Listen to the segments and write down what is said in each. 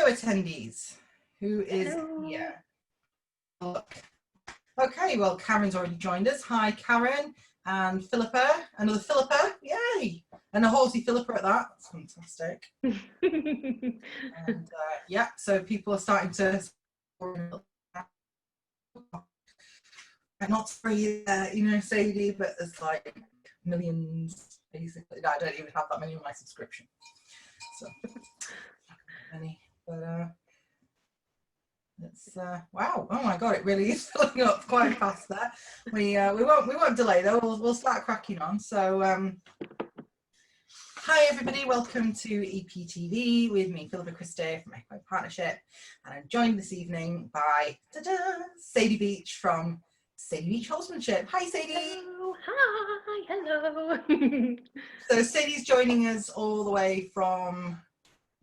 attendees. Who is Hello. here? Look. Okay, well, Karen's already joined us. Hi, Karen. And Philippa, another Philippa, yay! And a horsey Philippa at that. That's fantastic. And yeah, so people are starting to not free, Sadie, but there's like millions, basically. I don't even have that many on my subscription. So, many, but it's wow! Oh my god, it really is filling up quite fast there. We won't delay though. We'll start cracking on. So hi everybody, welcome to EPTv with me, Philippa Christie from Equine Partnership, and I'm joined this evening by Sadie Beech from Sadie Beech Horsemanship. Hi Sadie. Hello. Hi. Hello. So Sadie's joining us all the way from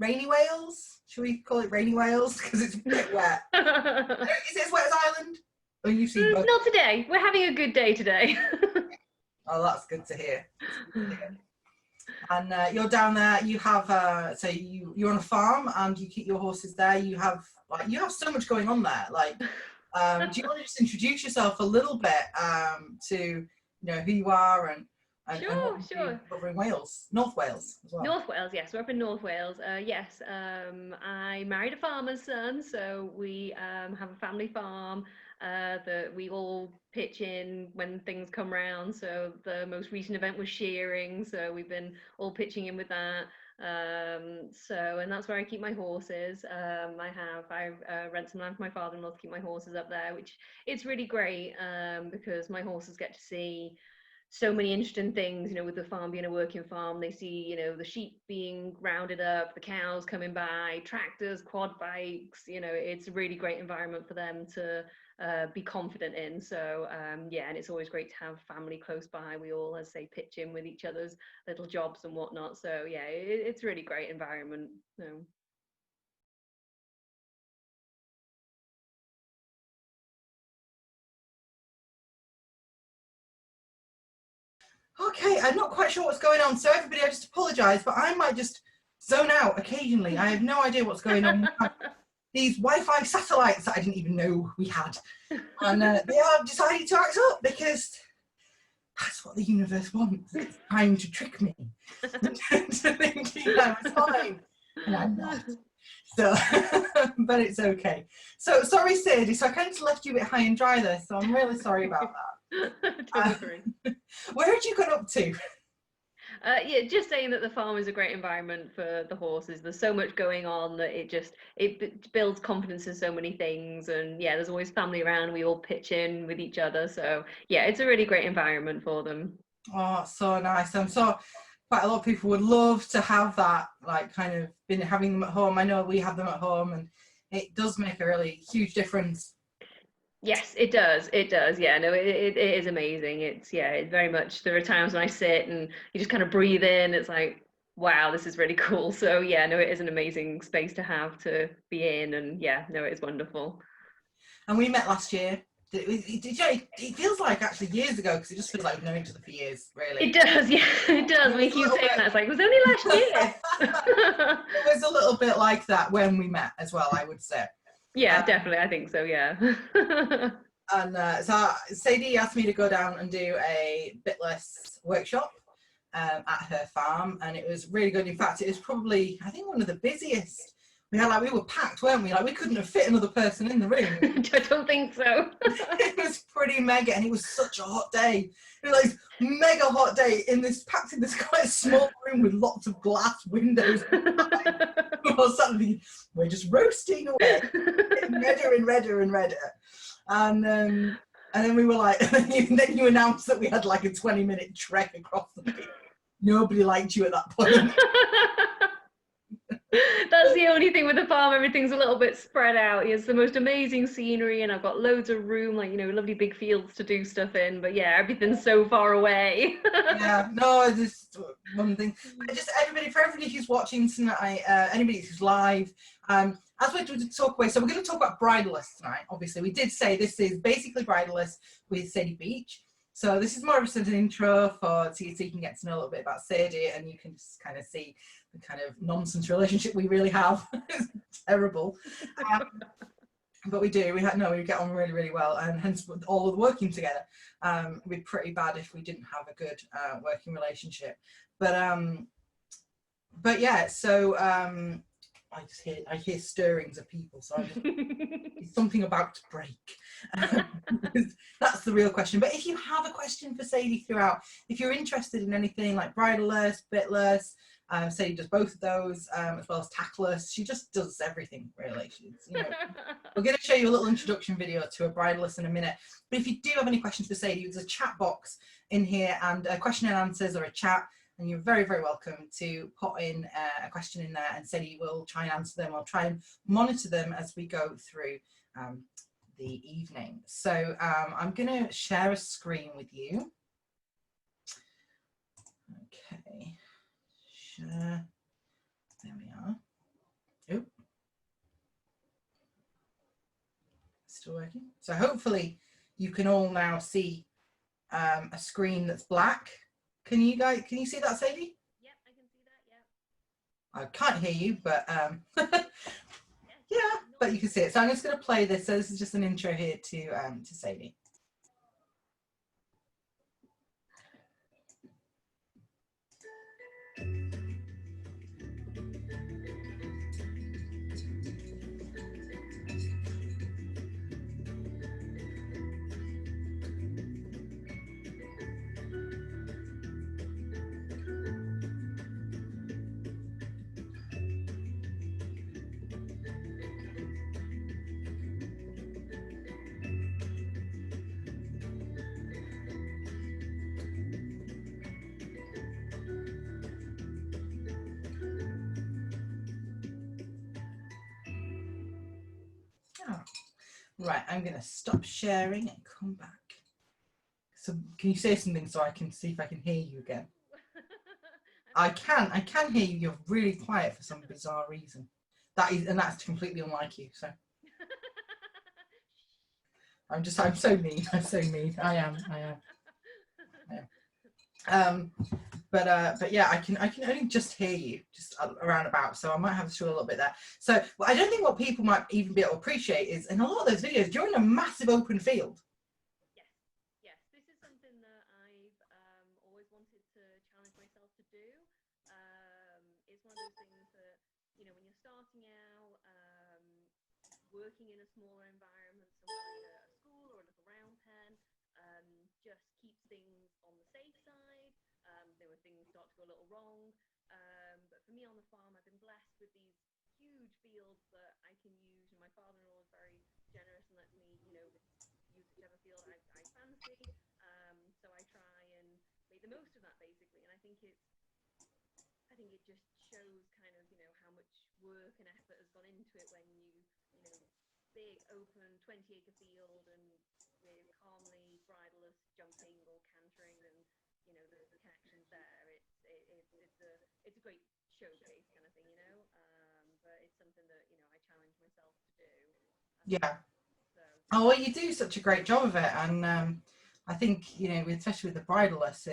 rainy Wales. Should we call it rainy Wales because it's a bit wet? Is it as wet as Ireland? Oh, you've seen both. Not today. We're having a good day today. Oh, that's good to hear. And you're down there. You have so you're on a farm and you keep your horses there. You have so much going on there. Like, do you want to just introduce yourself a little bit to who you are and Sure. over in Wales, North Wales as well. North Wales, yes, we're up in North Wales. Yes, I married a farmer's son, so we have a family farm that we all pitch in when things come round. So the most recent event was shearing, so we've been all pitching in with that. And that's where I keep my horses. I rent some land for my father-in-law to keep my horses up there, which it's really great because my horses get to see so many interesting things, with the farm being a working farm. They see, the sheep being rounded up, the cows coming by, tractors, quad bikes, it's a really great environment for them to be confident in. So yeah, and it's always great to have family close by. We all, as I say, pitch in with each other's little jobs and whatnot. So yeah, it's a really great environment. So. Okay, I'm not quite sure what's going on, so everybody, I just apologise, but I might just zone out occasionally. I have no idea what's going on. These Wi-Fi satellites that I didn't even know we had, and they have decided to act up because that's what the universe wants. It's trying to trick me to thinking I was fine, and I'm not. So, but it's okay. So sorry, Sadie. So I kind of left you a bit high and dry there. So I'm really sorry about that. Don't worry. Where had you got up to? Yeah, just saying that the farm is a great environment for the horses. There's so much going on that it builds confidence in so many things, and yeah, there's always family around. We all pitch in with each other, so yeah, it's a really great environment for them. Oh, so nice. I'm so quite a lot of people would love to have that, like, kind of been having them at home. I know we have them at home, and it does make a really huge difference. Yes, it does. It does. Yeah, no, it is amazing. It's very much. There are times when I sit and you just kind of breathe in. It's like, wow, this is really cool. So yeah, no, it is an amazing space to have to be in, and yeah, no, it is wonderful. And we met last year. It feels like actually years ago because it just feels like we've known each other for years, really. It does, yeah, it does. When you keep saying that, it's like, it was only last year. It was a little bit like that when we met as well, I would say. Yeah, definitely. I think so, yeah. And so Sadie asked me to go down and do a bitless workshop at her farm, and it was really good. In fact, it was probably, I think, one of the busiest. We were packed, weren't we? Like, we couldn't have fit another person in the room. I don't think so. It was pretty mega, and it was such a hot day. It was like mega hot day packed in this quite small room with lots of glass windows. We're just roasting away, getting redder and redder and redder. And then we were like, and then you announced that we had like a 20-minute trek across the field. Nobody liked you at that point. That's the only thing with the farm. Everything's a little bit spread out. It's the most amazing scenery, and I've got loads of room, like, lovely big fields to do stuff in. But yeah, everything's so far away. Yeah, no, just one thing. For everybody who's watching tonight, anybody who's live, as we're going to talk away, so we're going to talk about Bridalist tonight. Obviously, we did say this is basically Bridalist with Sadie Beech. So this is more of just an intro so you can get to know a little bit about Sadie, and you can just kind of see the kind of nonsense relationship we really have. It's terrible. But we do. We get on really, really well, and hence all of the working together. It'd be pretty bad if we didn't have a good working relationship. But yeah. So I hear stirrings of people. So it's something about to break. That's the real question. But if you have a question for Sadie throughout, if you're interested in anything like bridleless, bitless. Sadie does both of those, as well as tackless. She just does everything, really. We're going to show you a little introduction video to a bridalist in a minute. But if you do have any questions for Sadie, there's a chat box in here and a question and answers or a chat. And you're very, very welcome to put in a question in there, and Sadie will try and answer them. I'll try and monitor them as we go through the evening. So I'm going to share a screen with you. Okay. Share. There we are. Oh, still working. So hopefully you can all now see a screen that's black. Can you see that, Sadie? Yep, I can see that. Yep. I can't hear you, but yeah, but you can see it. So I'm just going to play this. So this is just an intro here to Sadie. Oh. Right, I'm going to stop sharing and come back. So can you say something so I can see if I can hear you again? I can hear you. You're really quiet for some bizarre reason. That's completely unlike you. So I'm so mean. I'm so mean. I am. But yeah, I can only just hear you just around about, so I might have to do a little bit there. So well, I don't think what people might even be able to appreciate is in a lot of those videos you're in a massive open field. Yes, this is something that I've always wanted to challenge myself to do. It's one of those things that, when you're starting out, working in a smaller environment, somewhere like a school or a little round pen, just keeps things on the safe side. When things start to go a little wrong. But for me on the farm, I've been blessed with these huge fields that I can use. And my father-in-law is very generous and lets me, use whichever field I fancy. So I try and make the most of that, basically. And I think it just shows kind of, how much work and effort has gone into it when big open 20-acre field and we're calmly bridleless jumping or cantering and the connections there. It's a great showcase kind of thing, but it's something that I challenge myself to do. Yeah. Oh well, you do such a great job of it, and I think especially with the bridleless,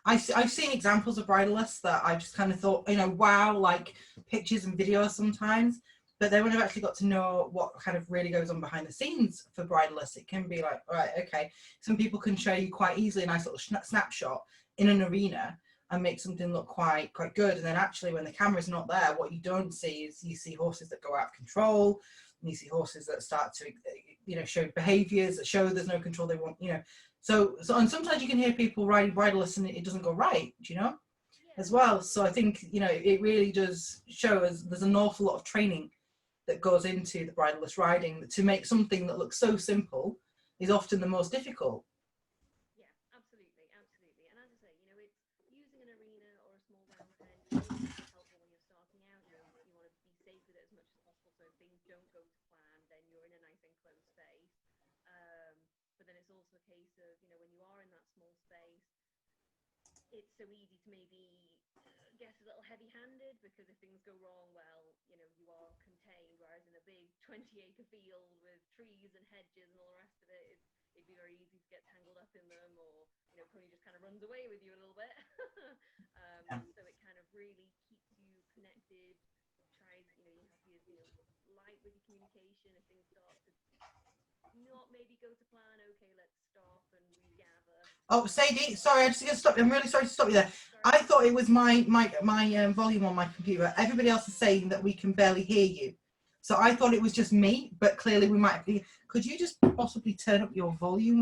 I've seen examples of bridleless that I just kind of thought, wow, like pictures and videos sometimes. But then when I've actually got to know what kind of really goes on behind the scenes for bridleless, it can be like, all right, okay, some people can show you quite easily a nice little snapshot in an arena and make something look quite good. And then actually when the camera's not there, what you don't see is you see horses that go out of control, and you see horses that start to, show behaviors that show there's no control they want, So and sometimes you can hear people riding bridleless and it doesn't go right, as well. So I think, it really does show us there's an awful lot of training that goes into the bridleless riding. To make something that looks so simple is often the most difficult. Yeah, absolutely. And as I say, it's using an arena or a small round pen is helpful when you're starting out. You want to be safe with it as much as possible, so if things don't go to plan, then you're in a nice enclosed space. But then it's also a case of, when you are in that small space, it's so easy to maybe get a little heavy-handed, because if things go wrong, well, you are contained, whereas in a big 20-acre field with trees and hedges and all the rest of it, it'd be very easy to get tangled up in them, or pony just kind of runs away with you a little bit. Yeah. So it kind of really keeps you connected. Tries, you have to be as light with your communication. If things start to not maybe go to plan, okay, let's stop and regather. Oh, Sadie, sorry, I'm just going to stop you. I'm really sorry to stop you there. I thought it was my volume on my computer. Everybody else is saying that we can barely hear you. So I thought it was just me, but clearly we might be. Could you just possibly turn up your volume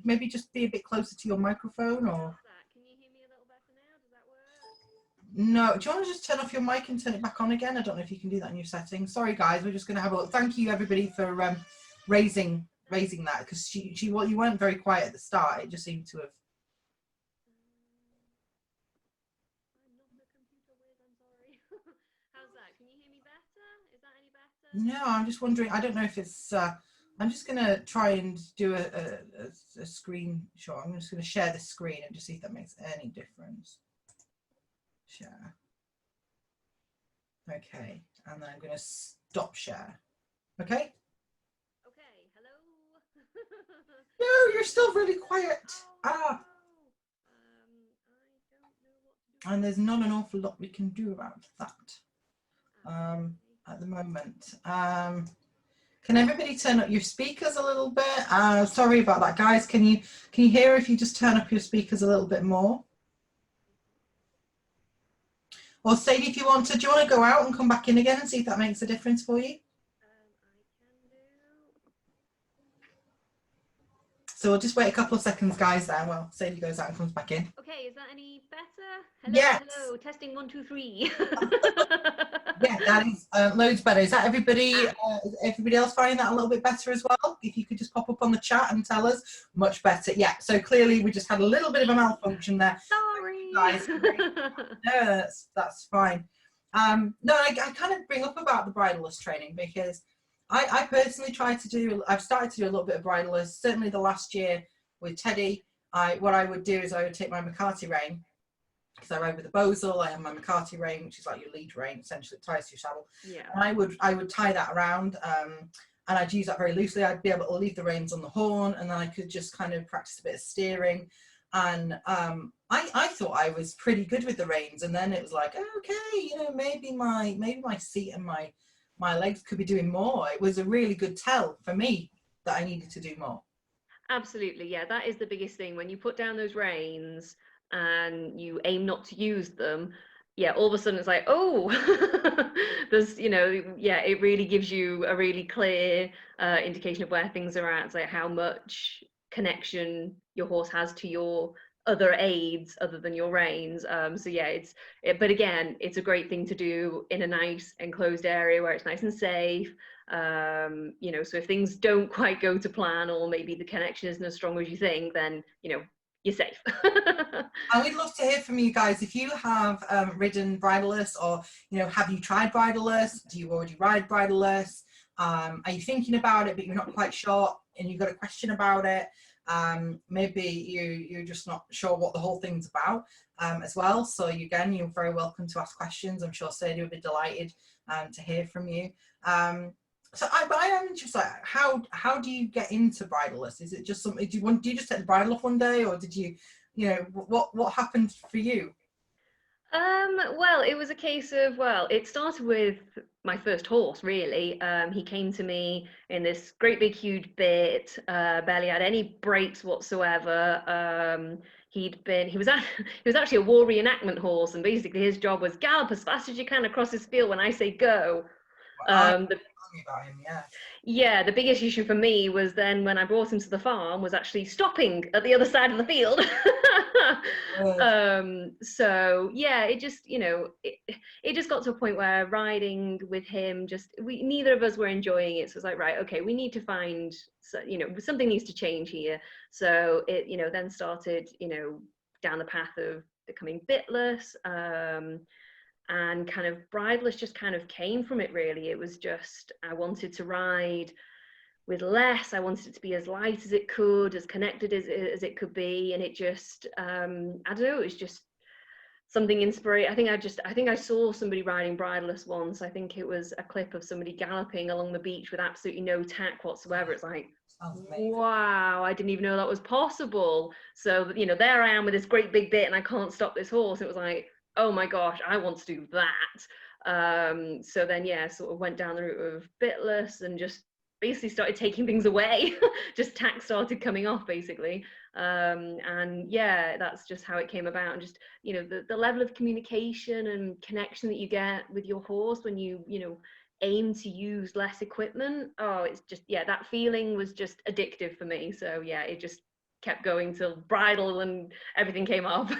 maybe just be a bit closer to your microphone, or? Can you hear me a little better now? Does that work? No, do you want to just turn off your mic and turn it back on again? I don't know if you can do that in your settings. Sorry guys, we're just going to have a look. Thank you everybody for raising that, because you weren't very quiet at the start. It just seemed to have. I'm not the computer whiz, I'm sorry. How's that? Can you hear me better? Is that any better? No, I'm just wondering. I don't know if it's. I'm just going to try and do a screenshot. I'm just going to share the screen and just see if that makes any difference. Share. Okay, and then I'm going to stop share. Okay. Okay. Hello. No, you're still really quiet. Oh, Ah. no. I don't know what to do. And there's not an awful lot we can do about that at the moment. Can everybody turn up your speakers a little bit? Sorry about that, guys. Can you hear if you just turn up your speakers a little bit more? Or Sadie, if you want to, do you want to go out and come back in again and see if that makes a difference for you? I can do. So we'll just wait a couple of seconds, guys, then while Sadie goes out and comes back in. Okay, is that any better? Hello, Yes. hello, testing 1, 2, 3. Yeah, that is loads better. Is that everybody? Is everybody else finding that a little bit better as well? If you could just pop up on the chat and tell us, much better. Yeah. So clearly we just had a little bit of a malfunction there. Sorry, guys. No, that's fine. No, I kind of bring up about the Bridalist training because I personally I've started to do a little bit of Bridalist. Certainly the last year with Teddy, what I would do is I would take my McCarthy rein, because I ride with a Bosel. I have my McCarthy rein, which is like your lead rein, essentially it ties to your saddle. Yeah. And I would tie that around, and I'd use that very loosely. I'd be able to leave the reins on the horn, and then I could just kind of practice a bit of steering. And I thought I was pretty good with the reins, and then it was like, okay, maybe my seat and my legs could be doing more. It was a really good tell for me that I needed to do more. Absolutely, yeah, that is the biggest thing. When you put down those reins and you aim not to use them, yeah, all of a sudden it's like, oh, there's, yeah, it really gives you a really clear indication of where things are at. It's like how much connection your horse has to your other aids other than your reins. So yeah, but again, it's a great thing to do in a nice enclosed area where it's nice and safe. So if things don't quite go to plan, or maybe the connection isn't as strong as you think, then you're safe. And we'd love to hear from you guys if you have ridden Bridalist, or have you tried Bridalist? Do you already ride Bridalist? Are you thinking about it but you're not quite sure and you've got a question about it? Maybe you're just not sure what the whole thing's about as well. So again, you're very welcome to ask questions. I'm sure Sadie will be delighted to hear from you. So I am interested, like, how do you get into Bridalist? Is it just something, do you just take the bridle off one day, or did you, what happened for you? Well, it was a case of, it started with my first horse, really. He came to me in this great big huge bit, barely had any brakes whatsoever. He was actually a war reenactment horse, and basically his job was gallop as fast as you can across this field when I say go. About him, yeah, the biggest issue for me was then when I brought him to the farm was actually stopping at the other side of the field. So yeah, it just it just got to a point where riding with him, neither of us were enjoying it. So it's like, right, okay, we need to find, something needs to change here. So it then started down the path of becoming bitless. And kind of Bridalist just kind of came from it, really. It was just, I wanted to ride with less. I wanted it to be as light as it could, as connected as it could be. And it just, I don't know, it was just something inspiring. I think I saw somebody riding Bridalist once. I think it was a clip of somebody galloping along the beach with absolutely no tack whatsoever. It's like, Sounds amazing. Wow, I didn't even know that was possible. So, you know, there I am with this great big bit and I can't stop this horse. It was like, oh my gosh, I want to do that. So then, yeah, sort of went down the route of bitless and just basically started taking things away. Just tack started coming off, basically. And yeah, that's just how it came about. And just, you know, the level of communication and connection that you get with your horse when you know, aim to use less equipment. Oh, it's just, yeah, that feeling was just addictive for me. So yeah, it just kept going till bridle and everything came off.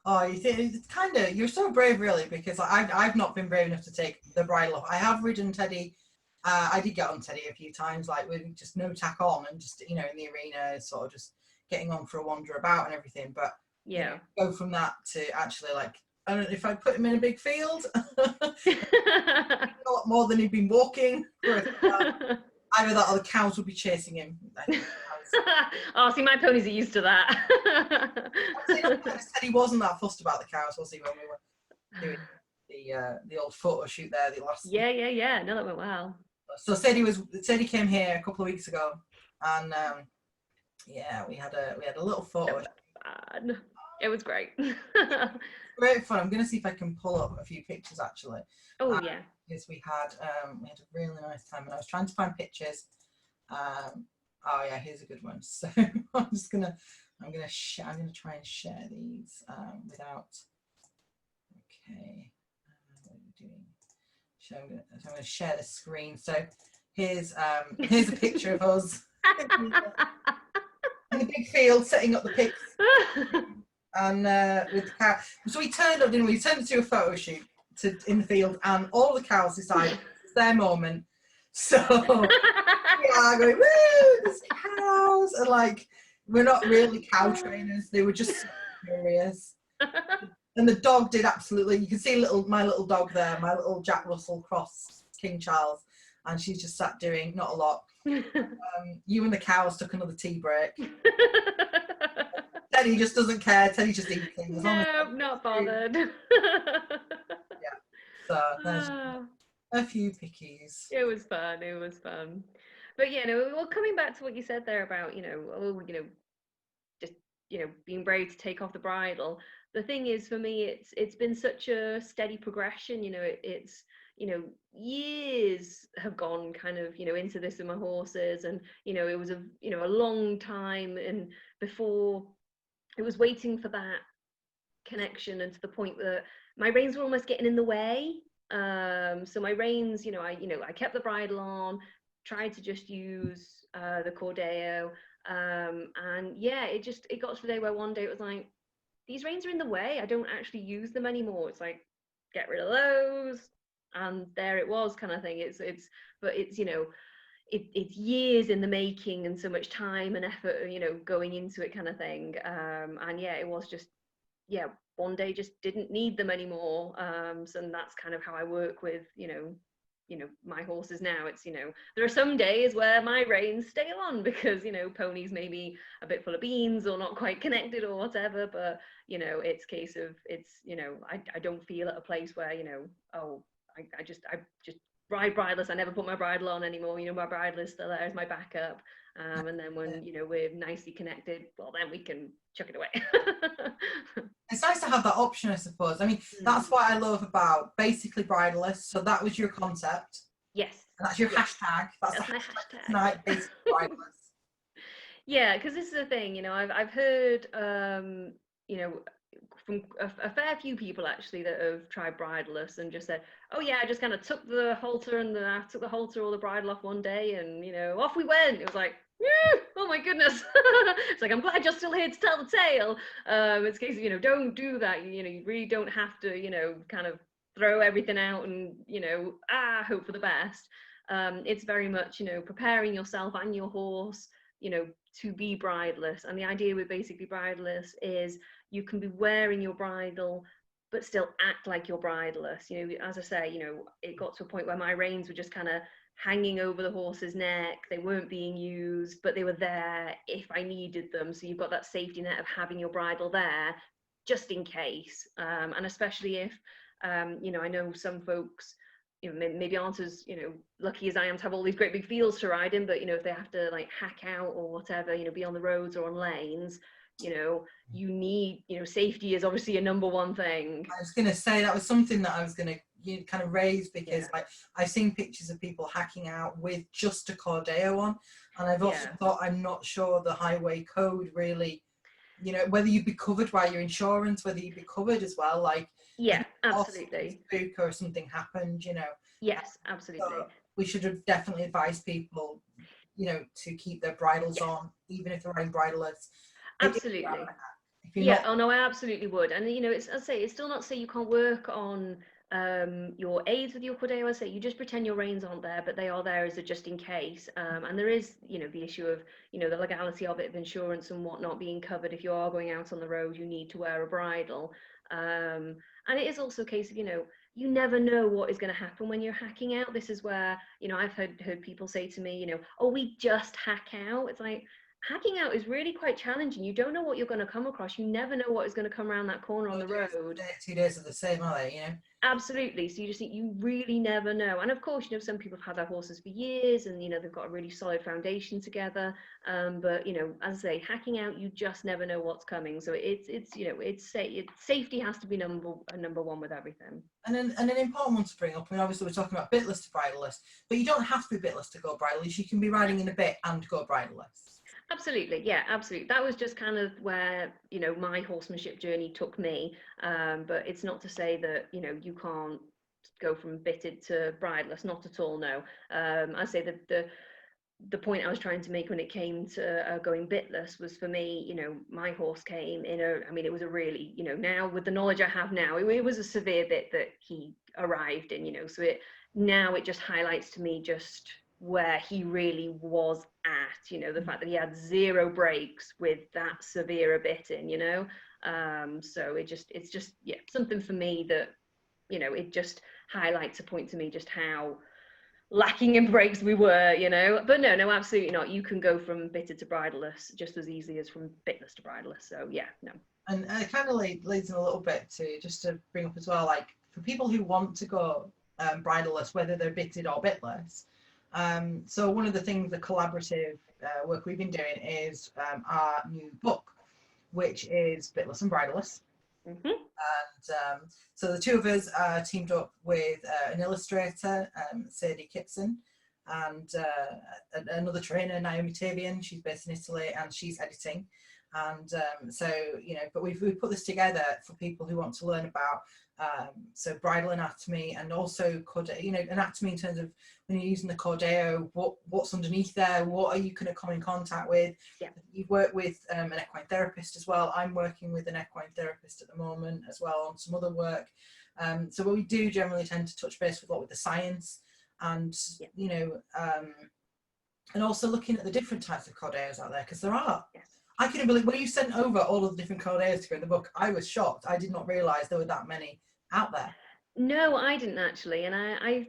Oh, you think it's kind of, you're so brave, really, because I've not been brave enough to take the bridle off. I have ridden Teddy. I did get on Teddy a few times, like with just no tack on and just, you know, in the arena, sort of just getting on for a wander about and everything. But Yeah. You know, go from that to actually, like, I don't know, if I put him in a big field, a lot more than he'd been walking. Either that or the cows would be chasing him. Oh, see, my ponies are used to that. Teddy wasn't that fussed about the cows, was he, when we were doing the old photo shoot there, the last. Yeah. No, that went well. So Sadie came here a couple of weeks ago, and yeah, we had a little photo. It was great. Great fun. I'm going to see if I can pull up a few pictures, actually. Oh yeah. Because we had a really nice time, and I was trying to find pictures. Oh yeah, here's a good one. So I'm gonna try and share these without. Okay, what are we doing? So I'm gonna share the screen. So here's a picture of us in the big field setting up the picks, and with the cow. So we turned up, didn't we? We turned to a photo shoot in the field, and all the cows decided it's their moment. So we are going, woo, there's cows, and like, we're not really cow trainers, they were just curious. And the dog did absolutely, you can see my little dog there, my little Jack Russell cross King Charles, and she's just sat doing not a lot. You and the cows took another tea break. Teddy just doesn't care, Teddy just eats things. No, not bothered. Yeah, so there's a few pickies. It was fun. But yeah, no, well, coming back to what you said there about, you know, just, you know, being brave to take off the bridle. The thing is, for me, it's been such a steady progression. You know, it's, you know, years have gone kind of, you know, into this with my horses, and, you know, it was a long time, and before it was waiting for that connection, and to the point that my reins were almost getting in the way. So my reins, I kept the bridle on, tried to just use the cordeo, and yeah, it got to the day where one day it was like, these reins are in the way, I don't actually use them anymore. It's like, get rid of those, and there it was, kind of thing. But it's, you know, it's years in the making, and so much time and effort, you know, going into it, kind of thing. And yeah, it was just, yeah, one day just didn't need them anymore. So, and that's kind of how I work with, you know, my horses now. It's, you know, there are some days where my reins stay on because, you know, ponies may be a bit full of beans or not quite connected or whatever, but, you know, it's case of, it's, you know, I don't feel at a place where, you know, oh, I just ride bridleless. I never put my bridle on anymore. You know, my bridle is still there as my backup. And then when, you know, we're nicely connected, well, then we can chuck it away. It's nice to have that option, I suppose. I mean, that's what I love about basically Bridalist. So that was your concept. Yes. And that's your hashtag. That's my hashtag. Tonight, basically Bridalist. Yeah, because this is the thing, you know, I've heard, you know, from a fair few people actually that have tried Bridalist and just said, oh yeah, I just kind of took the halter or the bridle off one day, and, you know, off we went. It was like, oh my goodness. It's like, I'm glad you're still here to tell the tale. It's a case of, you know, don't do that. You know, you really don't have to, you know, kind of throw everything out and, you know, hope for the best. It's very much, you know, preparing yourself and your horse, you know, to be bridleless. And the idea with basically bridleless is you can be wearing your bridle but still act like you're bridleless. You know, as I say, you know, it got to a point where my reins were just kind of hanging over the horse's neck. They weren't being used, but they were there if I needed them. So you've got that safety net of having your bridle there just in case. And especially if, you know, I know some folks you know, maybe aren't as, you know, lucky as I am to have all these great big fields to ride in, but, you know, if they have to like hack out or whatever, you know, be on the roads or on lanes, you know, you need, you know, safety is obviously a number one thing. I was going to say that was something that I was going to kind of raise, because like I've seen pictures of people hacking out with just a cordeo on, and I've often thought, I'm not sure the highway code really, you know, whether you'd be covered by your insurance, whether you'd be covered as well, like absolutely, spook or something happened, you know. Yes, absolutely. So we should have definitely advised people, you know, to keep their bridles on, even if they're wearing bridleless. Absolutely. Oh no, I absolutely would. And you know, it's, I'd say, it's still not to say you can't work on your aids with your cordeo. I say you just pretend your reins aren't there, but they are there as a just in case. And there is, you know, the issue of, you know, the legality of it, of insurance and whatnot being covered. If you are going out on the road, you need to wear a bridle. And it is also a case of, you know, you never know what is going to happen when you're hacking out. This is where, you know, I've heard people say to me, you know, oh, we just hack out. It's like, hacking out is really quite challenging. You don't know what you're going to come across. You never know what is going to come around that corner on the road. 2 days are the same, are they? You know. Absolutely. So you really never know. And of course, you know, some people have had their horses for years, and you know they've got a really solid foundation together. But you know, as I say, hacking out, you just never know what's coming. So it's you know, safety has to be number one with everything. And an important one to bring up. I mean, obviously we're talking about bitless to bridleless, but you don't have to be bitless to go bridleless. You can be riding in a bit and go bridleless. Absolutely, yeah, absolutely. That was just kind of where, you know, my horsemanship journey took me. But it's not to say that, you know, you can't go from bitted to bridleless, not at all, no. I say that the point I was trying to make when it came to going bitless was, for me, you know, my horse came in I mean, it was a really, you know, now with the knowledge I have now, it was a severe bit that he arrived in, you know, so it just highlights to me just where he really was at, you know, the fact that he had 0 breaks with that severe a bit in, you know. So it's just something for me that, you know, it just highlights a point to me just how lacking in breaks we were, you know. But no, absolutely not. You can go from bitted to bridleless just as easily as from bitless to bridleless. So yeah, no. And it kind of leads in a little bit to just to bring up as well, like for people who want to go bridleless, whether they're bitted or bitless. So one of the things, the collaborative work we've been doing is our new book, which is Bitless and Bridalist. Mm-hmm. And so the two of us teamed up with an illustrator, Sadie Beech, and another trainer, Naomi Tavian. She's based in Italy, and she's editing. And so, you know, but we've put this together for people who want to learn about so bridle anatomy, and also cordeo, you know, anatomy in terms of when you're using the cordeo, what's underneath there, what are you going to come in contact with. You've worked with an equine therapist as well. I'm working with an equine therapist at the moment as well on some other work. So what we do generally tend to touch base with a lot with the science, and you know, and also looking at the different types of cordeos out there, because there are. I couldn't believe when you sent over all of the different cordeos to go in the book. I was shocked. I did not realise there were that many out there. No, I didn't actually, and I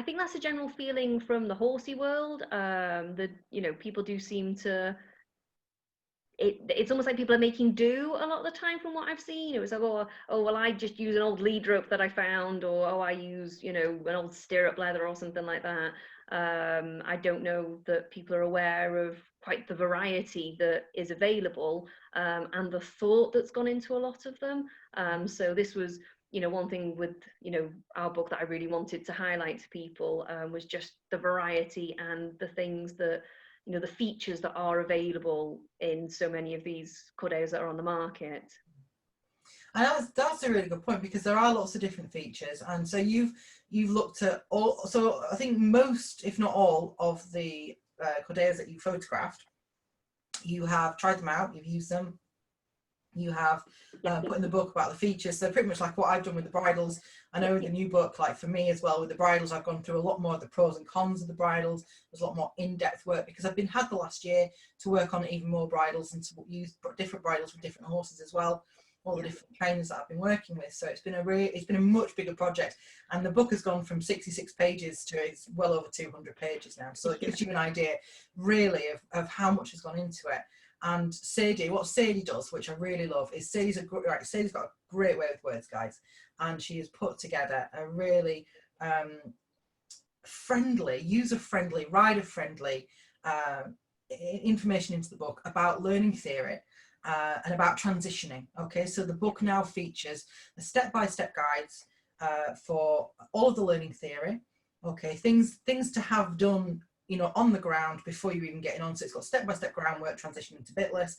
think that's a general feeling from the horsey world. That, you know, people do seem to. It's almost like people are making do a lot of the time from what I've seen. It was like, oh well, I just use an old lead rope that I found, or I use, you know, an old stirrup leather or something like that. I don't know that people are aware of quite the variety that is available, and the thought that's gone into a lot of them. So this was, you know, one thing with, you know, our book that I really wanted to highlight to people was just the variety and the things that, you know, the features that are available in so many of these cordeos that are on the market. And that's a really good point, because there are lots of different features, and so you've looked at all. So I think most, if not all, of the cordeos that you photographed, you have tried them out, you've used them, you have put in the book about the features. So pretty much like what I've done with the bridles. I know in the new book, like for me as well with the bridles, I've gone through a lot more of the pros and cons of the bridles. There's a lot more in-depth work, because I've had the last year to work on even more bridles and to use different bridles for different horses as well. All the different trainers that I've been working with. So it's been a much bigger project, and the book has gone from 66 pages to it's well over 200 pages now. So it gives you an idea really of how much has gone into it. And Sadie, what Sadie does, which I really love, is Sadie's got a great way with words, guys, and she has put together a really friendly, user-friendly, rider-friendly information into the book about learning theory and about transitioning. Okay, so the book now features a step-by-step guides for all of the learning theory. Okay, things to have done, you know, on the ground before you even getting on. So it's got step-by-step groundwork, transitioning to bitless,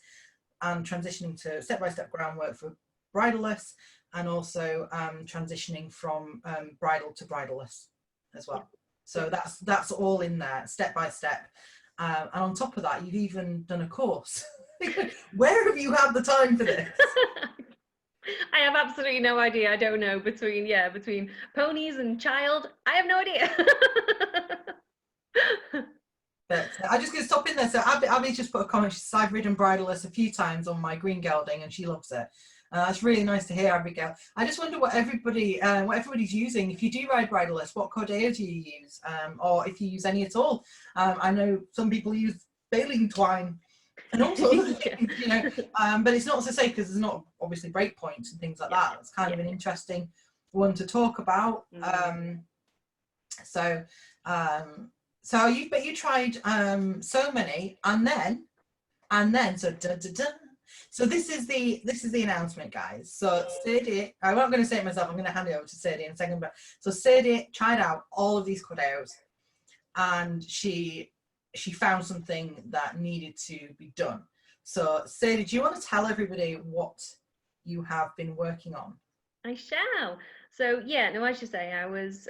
and transitioning to step-by-step groundwork for bridalist, and also transitioning from bridle to bridaleless as well. So that's all in there, step by step. And on top of that, you've even done a course. Where have you had the time for this? I have absolutely no idea. I don't know, between ponies and child, I have no idea. But I'm just going to stop in there. So Abby's just put a comment. She says, I've ridden bridleless a few times on my green gelding and she loves it. It's really nice to hear, Abigail. I just wonder what everybody's using. If you do ride bridleless, what cordeo do you use? Or if you use any at all? I know some people use baling twine and all sorts of things, you know, but it's not to say, because there's not obviously break points and things like that. It's kind of an interesting one to talk about. So you tried so many, and then so this is the announcement, guys. So Sadie, I'm not going to say it myself, I'm going to hand it over to Sadie in a second, but so Sadie tried out all of these cordeos and she found something that needed to be done. So Sadie, do you want to tell everybody what you have been working on? I shall. So yeah, no, I should say I was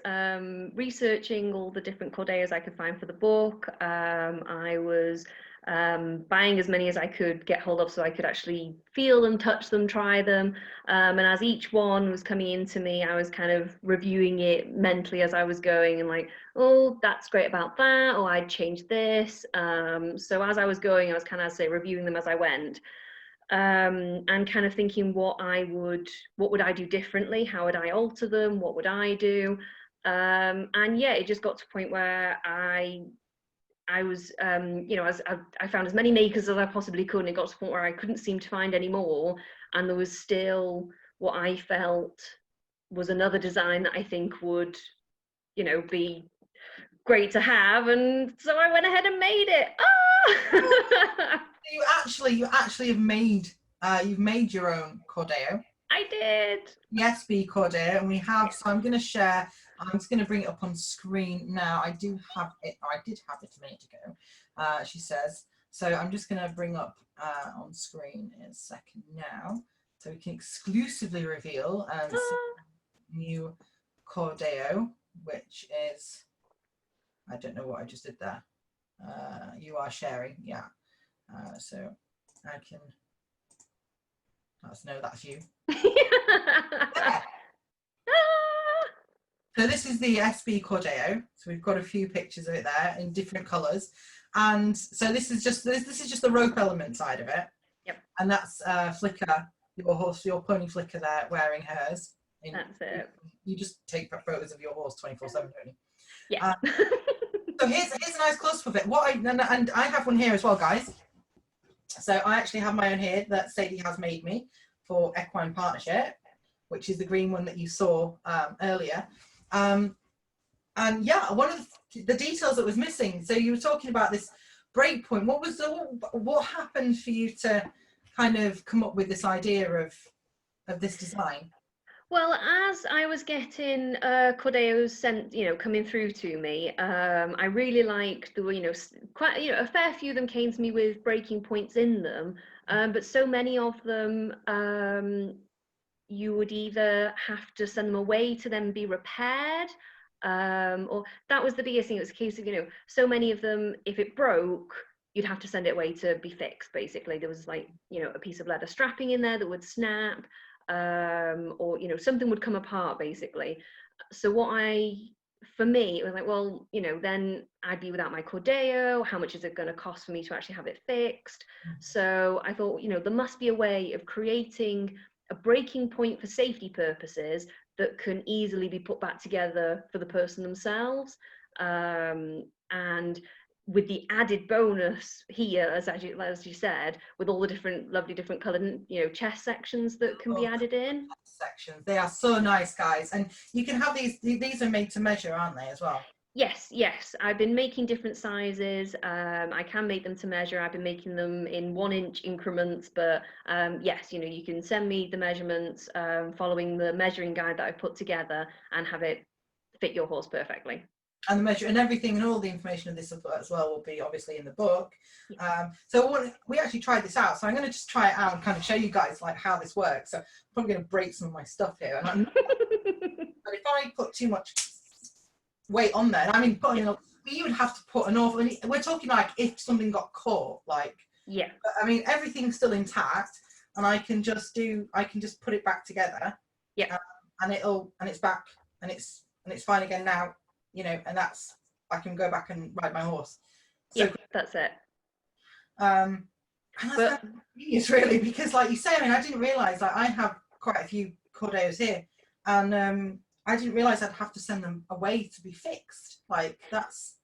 researching all the different cordeos I could find for the book. I was buying as many as I could get hold of so I could actually feel them, touch them, try them. And as each one was coming into me, I was kind of reviewing it mentally as I was going and like, oh, that's great about that, or I'd change this. So as I was going, I was kind of, say, reviewing them as I went. And kind of thinking what would I do differently, how would I alter them, what would I do, and yeah, it just got to a point where I was you know, as I found as many makers as I possibly could, and it got to a point where I couldn't seem to find any more, and there was still what I felt was another design that I think would, you know, be great to have, and so I went ahead and made it. You actually have made you've made your own cordeo. I did. The SB cordeo, and we have. So I'm going to share. I'm just going to bring it up on screen now. I do have it. Or I did have it a minute ago. She says. So I'm just going to bring up on screen in a second now, so we can exclusively reveal new cordeo, which is. I don't know what I just did there. You are sharing, yeah. So I can. That's you. Yeah. So this is the SB cordeo. So we've got a few pictures of it there in different colours, and so this is just the rope element side of it. Yep. And that's Flicker, your pony Flicker there wearing hers. That's it. You just take photos of your horse 24/7, don't you? Yeah. So here's a nice close-up of it. And I have one here as well, guys. So I actually have my own here that Sadie has made me for Equine Partnership, which is the green one that you saw earlier. And yeah, one of the details that was missing. So you were talking about this break point. What happened for you to kind of come up with this idea of this design? Well, as I was getting cordeos sent, you know, coming through to me, I really liked the, you know, quite, you know, a fair few of them came to me with breaking points in them, but so many of them, you would either have to send them away to then be repaired, or that was the biggest thing. It was a case of, you know, so many of them, if it broke, you'd have to send it away to be fixed. Basically, there was like, you know, a piece of leather strapping in there that would snap. Or, you know, something would come apart basically. So for me, it was like, well, you know, then I'd be without my cordeo. How much is it going to cost for me to actually have it fixed? So I thought, you know, there must be a way of creating a breaking point for safety purposes that can easily be put back together for the person themselves. And with the added bonus here, as you said, with all the different lovely different coloured, you know, chest sections that can be added in. Sections, they are so nice, guys, and you can have these are made to measure, aren't they, as well? Yes, I've been making different sizes. I can make them to measure. I've been making them in 1-inch increments, but yes, you know, you can send me the measurements following the measuring guide that I put together and have it fit your horse perfectly. And the measure and everything and all the information of this as well will be obviously in the book. So we actually tried this out, so I'm going to just try it out and kind of show you guys like how this works. So I'm probably going to break some of my stuff here, and but if I put too much weight on there, I mean, you would have to put an awful, we're talking like if something got caught, like, yeah, but, I mean, everything's still intact, and I can just put it back together, and it's back, and it's fine again now, you know, and I can go back and ride my horse. So that's it. And that's genius, really, because like you say, I mean, I didn't realize that I have quite a few cordeos here, and I didn't realize I'd have to send them away to be fixed. Like that's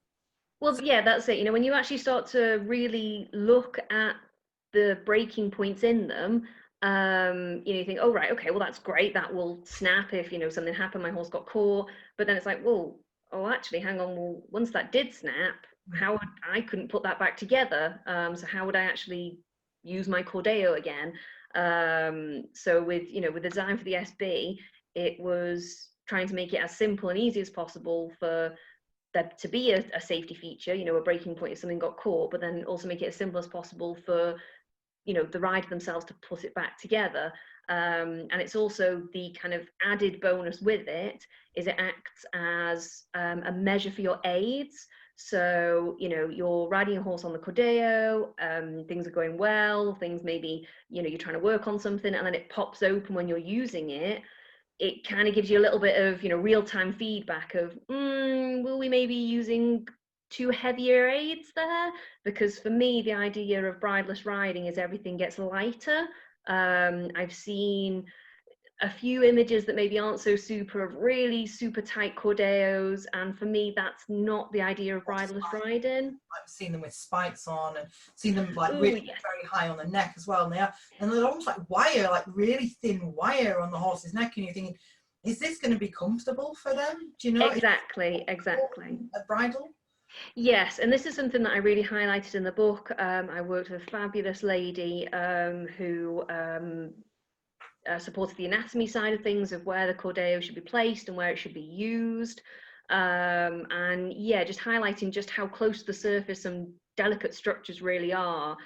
it. You know, when you actually start to really look at the breaking points in them, you know, you think, oh right, okay, well that's great, that will snap if, you know, something happened, my horse got caught. But then it's like, well, oh actually, hang on, well, once that did snap, I couldn't put that back together, so how would I actually use my cordeo again? So with, you know, with the design for the SB, it was trying to make it as simple and easy as possible for there to be a safety feature, you know, a breaking point if something got caught, but then also make it as simple as possible for, you know, the rider themselves to put it back together. And it's also the kind of added bonus with it is it acts as a measure for your aids. So, you know, you're riding a horse on the cordeo, things are going well, things maybe, you know, you're trying to work on something, and then it pops open when you're using it. It kind of gives you a little bit of, you know, real-time feedback of, will we maybe using too heavier aids there? Because for me, the idea of bridleless riding is everything gets lighter. I've seen a few images that maybe aren't so super of really super tight cordeos, and for me that's not the idea of bridleless riding. I've seen them with spikes on, and seen them like really very high on the neck as well, and they're almost like wire, like really thin wire on the horse's neck, and you're thinking, is this going to be comfortable for them? Do you know? Exactly. A bridle. Yes, and this is something that I really highlighted in the book. I worked with a fabulous lady who supported the anatomy side of things, of where the cordeo should be placed and where it should be used, and yeah, just highlighting just how close to the surface some delicate structures really are.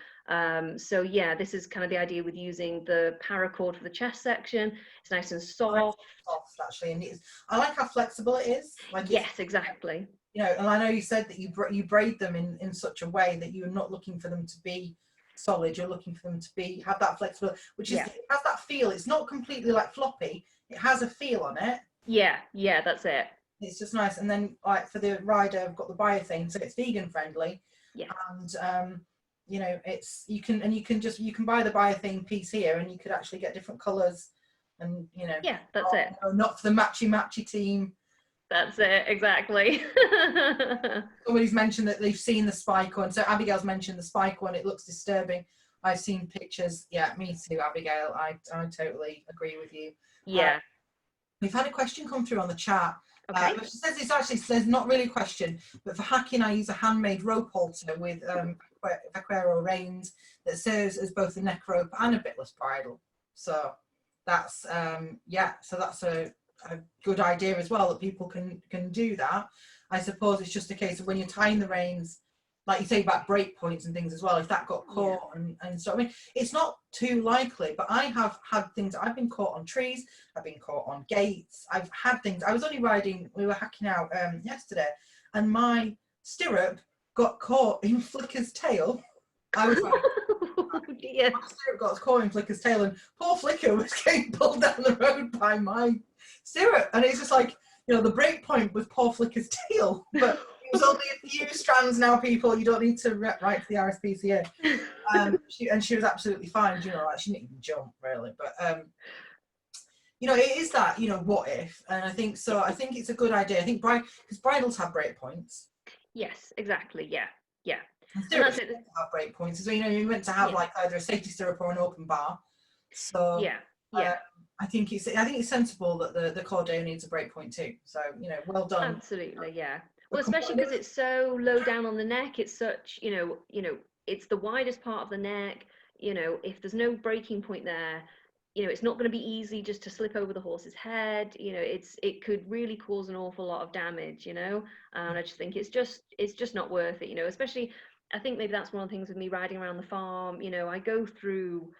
So yeah, this is kind of the idea with using the paracord for the chest section. It's nice and soft actually, and I like how flexible it is. Like, yes, exactly. You know, and I know you said that you braid them in such a way that you're not looking for them to be solid, you're looking for them to have that flexibility, which is, it has that feel. It's not completely like floppy, it has a feel on it. Yeah, that's it. It's just nice. And then like for the rider, I've got the biothane, so it's vegan friendly. Yeah. And you know, you can buy the biothane piece here, and you could actually get different colors, and you know, yeah, that's it. Not for the matchy team. That's it, exactly. Somebody's mentioned that they've seen the spike one. So Abigail's mentioned the spike one. It looks disturbing. I've seen pictures. Yeah, me too, Abigail. I totally agree with you. Yeah. We've had a question come through on the chat. Okay. Which says, it actually says, not really a question, but for hacking, I use a handmade rope halter with vaquero reins that serves as both a neck rope and a bitless bridle. So that's so that's a good idea as well, that people can do that. I suppose it's just a case of when you're tying the reins, like you say about break points and things as well, if that got caught, and so I mean, it's not too likely, but I have had things, I've been caught on trees, I've been caught on gates, I've had things. I was only riding, we were hacking out yesterday, and my stirrup got caught in Flicker's tail. I was like, oh dear. My stirrup got caught in Flicker's tail, and poor Flicker was getting pulled down the road by my stirrup, and it's just like, you know, the break point was poor Flicker's tail, but it was only a few strands now, people. You don't need to write to the RSPCA. She was absolutely fine, you know, like she didn't even jump really, but you know, it is that, you know, what if, and I think so. I think it's a good idea. I think because bridles have break points. Yes, exactly. Yeah. Yeah. And And stirrups that's it. have break points as well. You know, you're meant to have Yeah. like either a safety stirrup or an open bar. So Yeah. Yeah. I think it's sensible that the cordeo needs a break point too. So, you know, well done. Absolutely, yeah. But Well, especially because competitive. it's so low down on the neck, it's such, it's the widest part of the neck. If there's no breaking point there, it's not going to be easy just to slip over the horse's head. It could really cause an awful lot of damage, and I just think it's just not worth it, especially I think maybe that's one of the things with me riding around the farm. I go through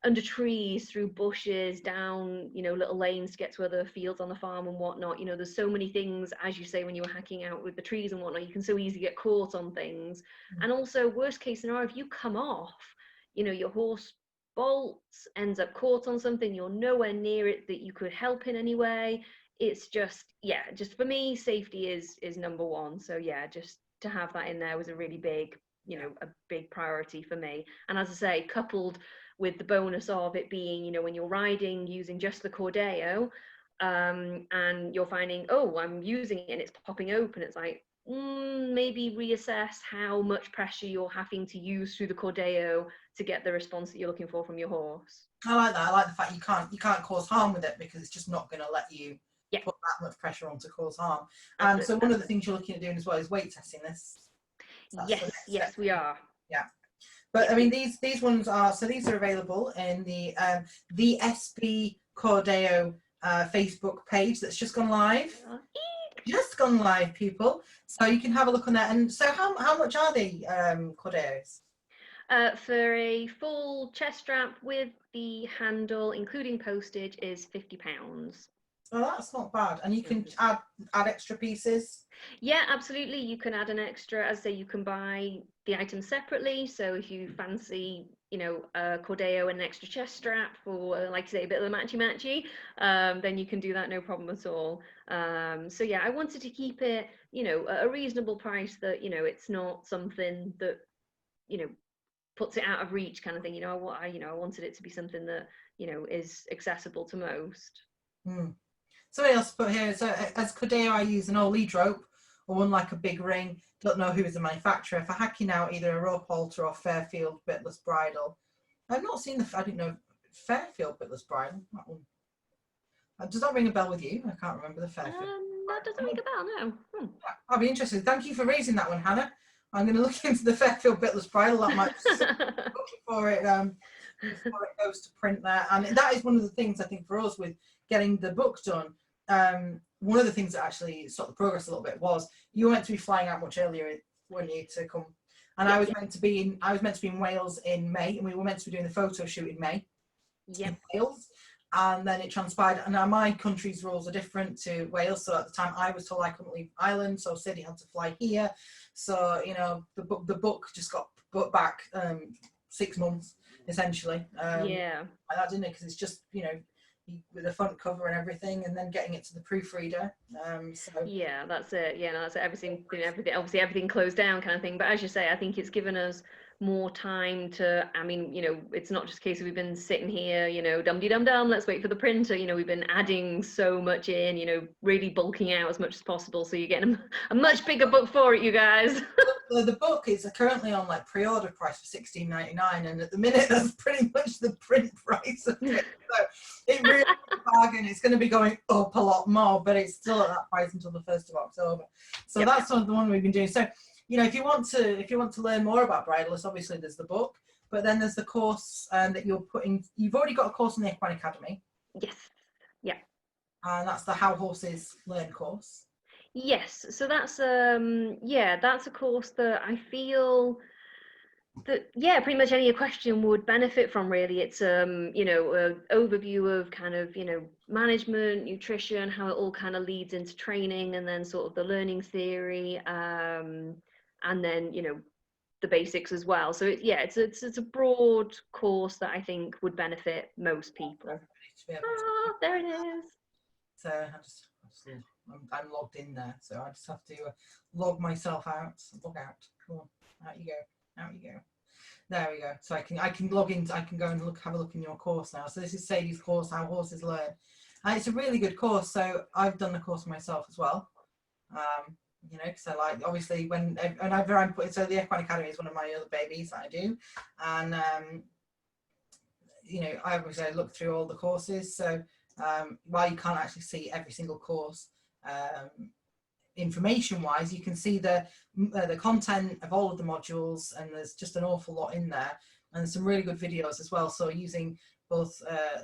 under trees, through bushes, down, little lanes to get to other fields on the farm and whatnot. There's so many things, as you say, when you were hacking out with the trees and whatnot, you can so easily get caught on things. And also, worst case scenario, if you come off, your horse bolts, ends up caught on something, you're nowhere near it that you could help in any way. It's just, yeah, just for me, safety is number one. So yeah, just to have that in there was a really big, a big priority for me. And as I say, coupled with the bonus of it being, when you're riding using just the cordeo, and you're finding, oh, I'm using it and it's popping open, it's like, maybe reassess how much pressure you're having to use through the cordeo to get the response that you're looking for from your horse. I like that. I like the fact you can't cause harm with it because it's just not going to let you Yeah. put that much pressure on to cause harm. Absolutely. So one of the things you're looking at doing as well is weight testing this. So Yes, we are. Yeah. But I mean, these ones are, so these are available in the SB Cordeo Facebook page that's just gone live. Just gone live, people. So you can have a look on that. And so how much are the cordeos? For a full chest strap with the handle, including postage, is £50. Oh, that's not bad. And you can add extra pieces. Yeah, absolutely. You can add an extra. As I say, you can buy the items separately. So if you fancy, a cordeo and an extra chest strap for, like you say, a bit of a matchy, then you can do that, no problem at all. So yeah, I wanted to keep it, at a reasonable price that, it's not something that, puts it out of reach kind of thing. I wanted it to be something that, is accessible to most. Somebody else put here, so as cordeo I use an old lead rope or one like a big ring. Don't know who is the manufacturer. For hacking out either a rope halter or Fairfield bitless bridle. I've not seen I didn't know Fairfield bitless bridle. That one. Does that ring a bell with you? I can't remember the Fairfield. That doesn't ring a bell, no. I'll be interested. Thank you for raising that one, Hannah. I'm going to look into the Fairfield bitless bridle. That might before it goes to print there. And that is one of the things I think for us with getting the book done. One of the things that actually stopped the progress a little bit was you were meant to be flying out much earlier when you to come, and I was meant to be in Wales in May, and we were meant to be doing the photo shoot in May in Wales, and then it transpired. And now my country's rules are different to Wales, so at the time I was told I couldn't leave Ireland, so Sadie had to fly here. So the book just got put back 6 months essentially. Yeah, I didn't know, because it's just with the front cover and everything, and then getting it to the proofreader. So yeah, that's it. Yeah, no, that's it. Everything, obviously everything closed down kind of thing. But as you say, I think it's given us more time to, I mean, it's not just a case of we've been sitting here, dum-de-dum-dum, let's wait for the printer. We've been adding so much in, really bulking out as much as possible. So you're getting a much bigger book for it, you guys. The book is currently on like pre-order price for $16.99, and at the minute that's pretty much the print price of it. So it really is a bargain. It's going to be going up a lot more, but it's still at that price until the 1st of October. So that's the one we've been doing. So if you want to learn more about Bridalist, obviously there's the book, but then there's the course that you're putting. You've already got a course in the Equine Academy. Yes. Yeah. And that's the How Horses Learn course. Yes, so that's that's a course that I feel that pretty much any question would benefit from, really. It's an overview of kind of management, nutrition, how it all kind of leads into training, and then sort of the learning theory, and then the basics as well. So it's a broad course that I think would benefit most people. There it is. So I'm logged in there, so I just have to log myself out. Log out. Come on, out you go. Out you go. There we go. So I can log in. I can go and have a look in your course now. So this is Sadie's course, How Horses Learn, and it's a really good course. So I've done the course myself as well. you know, because I like, obviously whenever I'm putting, so the Equine Academy is one of my other babies that I do, and you know, I obviously look through all the courses, so while you can't actually see every single course information wise, you can see the content of all of the modules, and there's just an awful lot in there, and some really good videos as well. So using both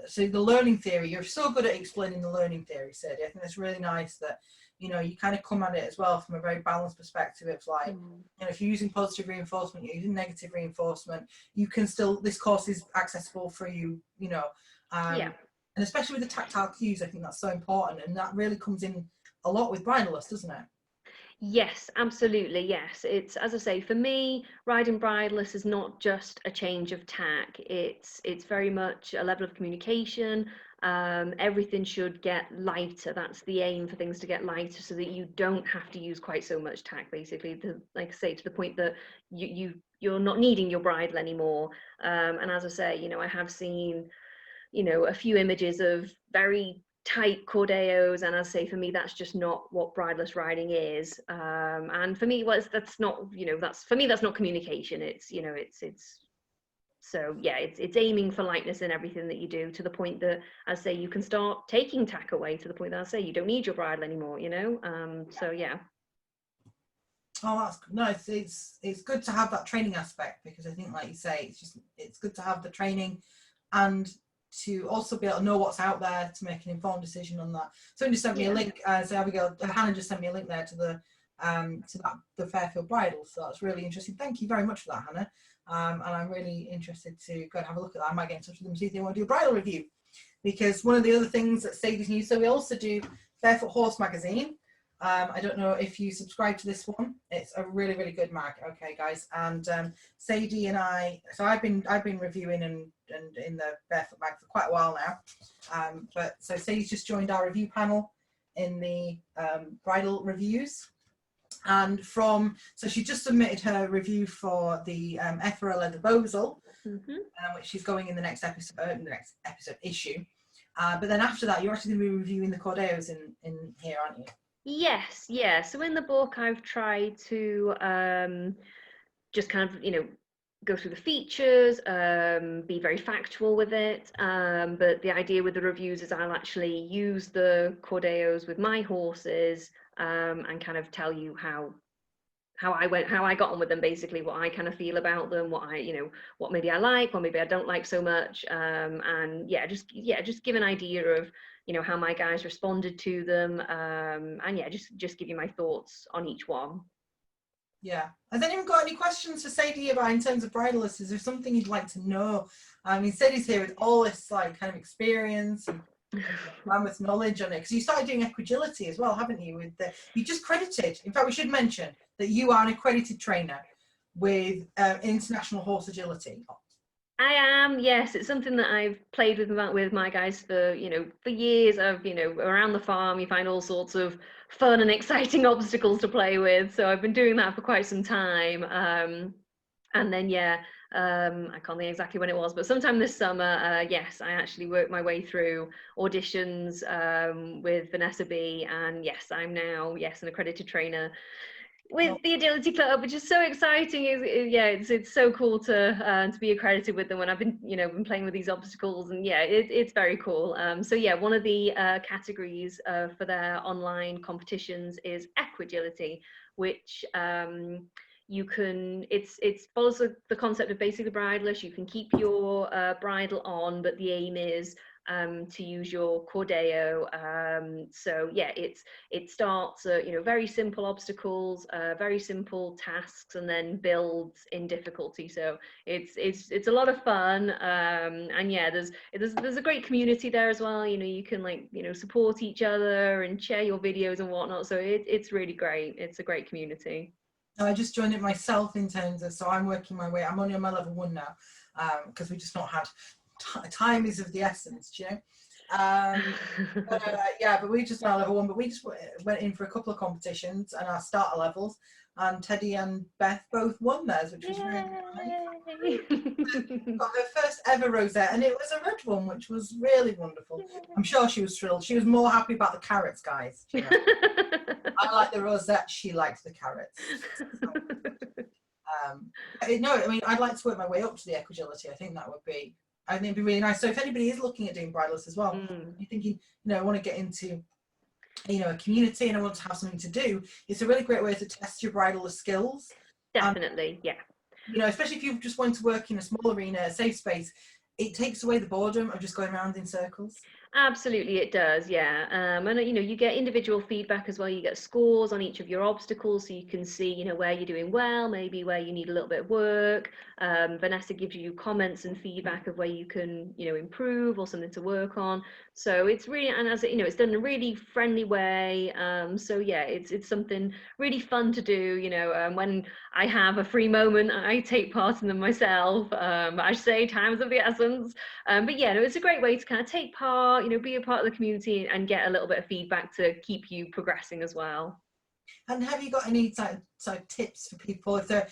so the learning theory, you're so good at explaining the learning theory, Sadie. I think that's really nice that, you know, you kind of come at it as well from a very balanced perspective. It's like, you know, if you're using positive reinforcement, you're using negative reinforcement, you can still, this course is accessible for you, you know, and especially with the tactile cues, I think that's so important, and that really comes in a lot with Bridalist, doesn't it? Yes, absolutely. Yes, it's, as I say, for me, riding bridleless is not just a change of tack. It's very much a level of communication. Everything should get lighter. That's the aim, for things to get lighter, so that you don't have to use quite so much tack. Basically, like I say, to the point that you're not needing your bridle anymore. And as I say, you know, I have seen, you know, a few images of very tight cordeos, and as I say, for me, that's just not what bridleless riding is. And for me, that's not, you know, that's, for me, that's not communication. It's, you know, it's so yeah, it's aiming for lightness in everything that you do, to the point that, as I say, you can start taking tack away, to the point that, I say, you don't need your bridle anymore, you know. So yeah. Oh, that's no. It's good to have that training aspect, because I think, like you say, it's good to have the training, and to also be able to know what's out there to make an informed decision on that. Someone just sent me a link. So Abigail, Hannah just sent me a link there to the Fairfield bridle. So that's really interesting. Thank you very much for that, Hannah. And I'm really interested to go and have a look at that. I might get in touch with them and see if they want to do a bridle review, because one of the other things that Sadie's new. So we also do Barefoot Horse magazine. I don't know if you subscribe to this one. It's a really, really good mag. Okay, guys, and Sadie and I. So I've been reviewing and in the Barefoot mag for quite a while now. But so Sadie's just joined our review panel in the bridal reviews, and so she just submitted her review for the Ephora leather bosal, which she's going in the next episode, issue. But then after that, you're actually going to be reviewing the cordeos in here, aren't you? Yes, yeah. So in the book, I've tried to just kind of, you know, go through the features, be very factual with it. But the idea with the reviews is I'll actually use the cordeos with my horses, and kind of tell you how I got on with them, basically, what I kind of feel about them, what maybe I like, what maybe I don't like so much, and just give an idea of, you know, how my guys responded to them, and just give you my thoughts on each one. Yeah. Has anyone got any questions for Sadie about, in terms of Bridalist? Is there something you'd like to know? I mean, Sadie's here with all this like kind of experience and mammoth knowledge on it, because you started doing equagility as well, haven't you? You just credited. In fact, we should mention that you are an accredited trainer with International Horse Agility. I am, yes. It's something that I've played with my guys for years. Around the farm, you find all sorts of fun and exciting obstacles to play with. So I've been doing that for quite some time. And then, I can't think exactly when it was, but sometime this summer, yes, I actually worked my way through auditions with Vanessa B. And yes, I'm now, an accredited trainer with the Agility Club, which is so exciting. It's so cool to be accredited with them when I've been playing with these obstacles, and it's very cool. One of the categories for their online competitions is equagility, which it follows the concept of basically bridleless. You can keep your bridle on, but the aim is to use your cordeo. It starts at very simple obstacles, very simple tasks, and then builds in difficulty. So it's a lot of fun, and there's a great community there as well. You can support each other and share your videos and whatnot. So it's really great. It's a great community. I just joined it myself in terms of, so I'm working my way, I'm only on my level 1 now, because we just not had, time is of the essence, you know. But we just done our level 1, but we just went in for a couple of competitions and our starter levels, and Teddy and Beth both won theirs, which was really nice. Yay! Got her first ever rosette, and it was a red one, which was really wonderful. I'm sure she was thrilled. She was more happy about the carrots, guys. You know? I like the rosette. She liked the carrots. No, I mean, I'd like to work my way up to the equagility. I think it'd be really nice. So if anybody is looking at doing bridleless as well, you're thinking, I want to get into, a community and I want to have something to do, it's a really great way to test your bridleless skills. Definitely, yeah. Especially if you just want to work in a small arena, a safe space, it takes away the boredom of just going around in circles. Absolutely, it does, yeah. And you get individual feedback as well. You get scores on each of your obstacles, so you can see, where you're doing well, maybe where you need a little bit of work. Vanessa gives you comments and feedback of where you can, improve or something to work on. So it's really, and as it's done in a really friendly way. So yeah, it's something really fun to do. When I have a free moment, I take part in them myself. I say time is of the essence. But yeah, it's a great way to kind of take part, be a part of the community and get a little bit of feedback to keep you progressing as well. And have you got any sort of tips for people if they're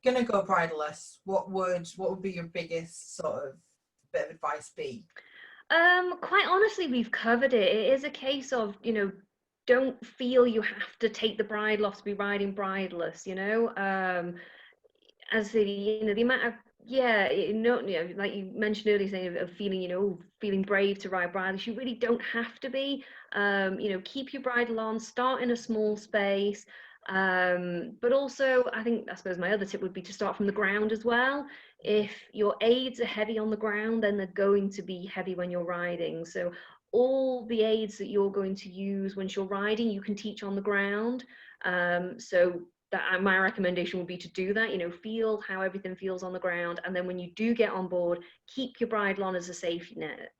going to go bridleless? What would be your biggest sort of bit of advice be? Quite honestly, we've covered it. It is a case of, don't feel you have to take the bridle off to be riding bridleless, as the amount of like you mentioned earlier, saying of feeling, feeling brave to ride bridleless, you really don't have to be. Keep your bridle on, start in a small space. But also, I suppose my other tip would be to start from the ground as well. If your aids are heavy on the ground, then they're going to be heavy when you're riding. So all the aids that you're going to use once you're riding, you can teach on the ground. So that my recommendation would be to do that, feel how everything feels on the ground. And then when you do get on board, keep your bridle on as a safety net.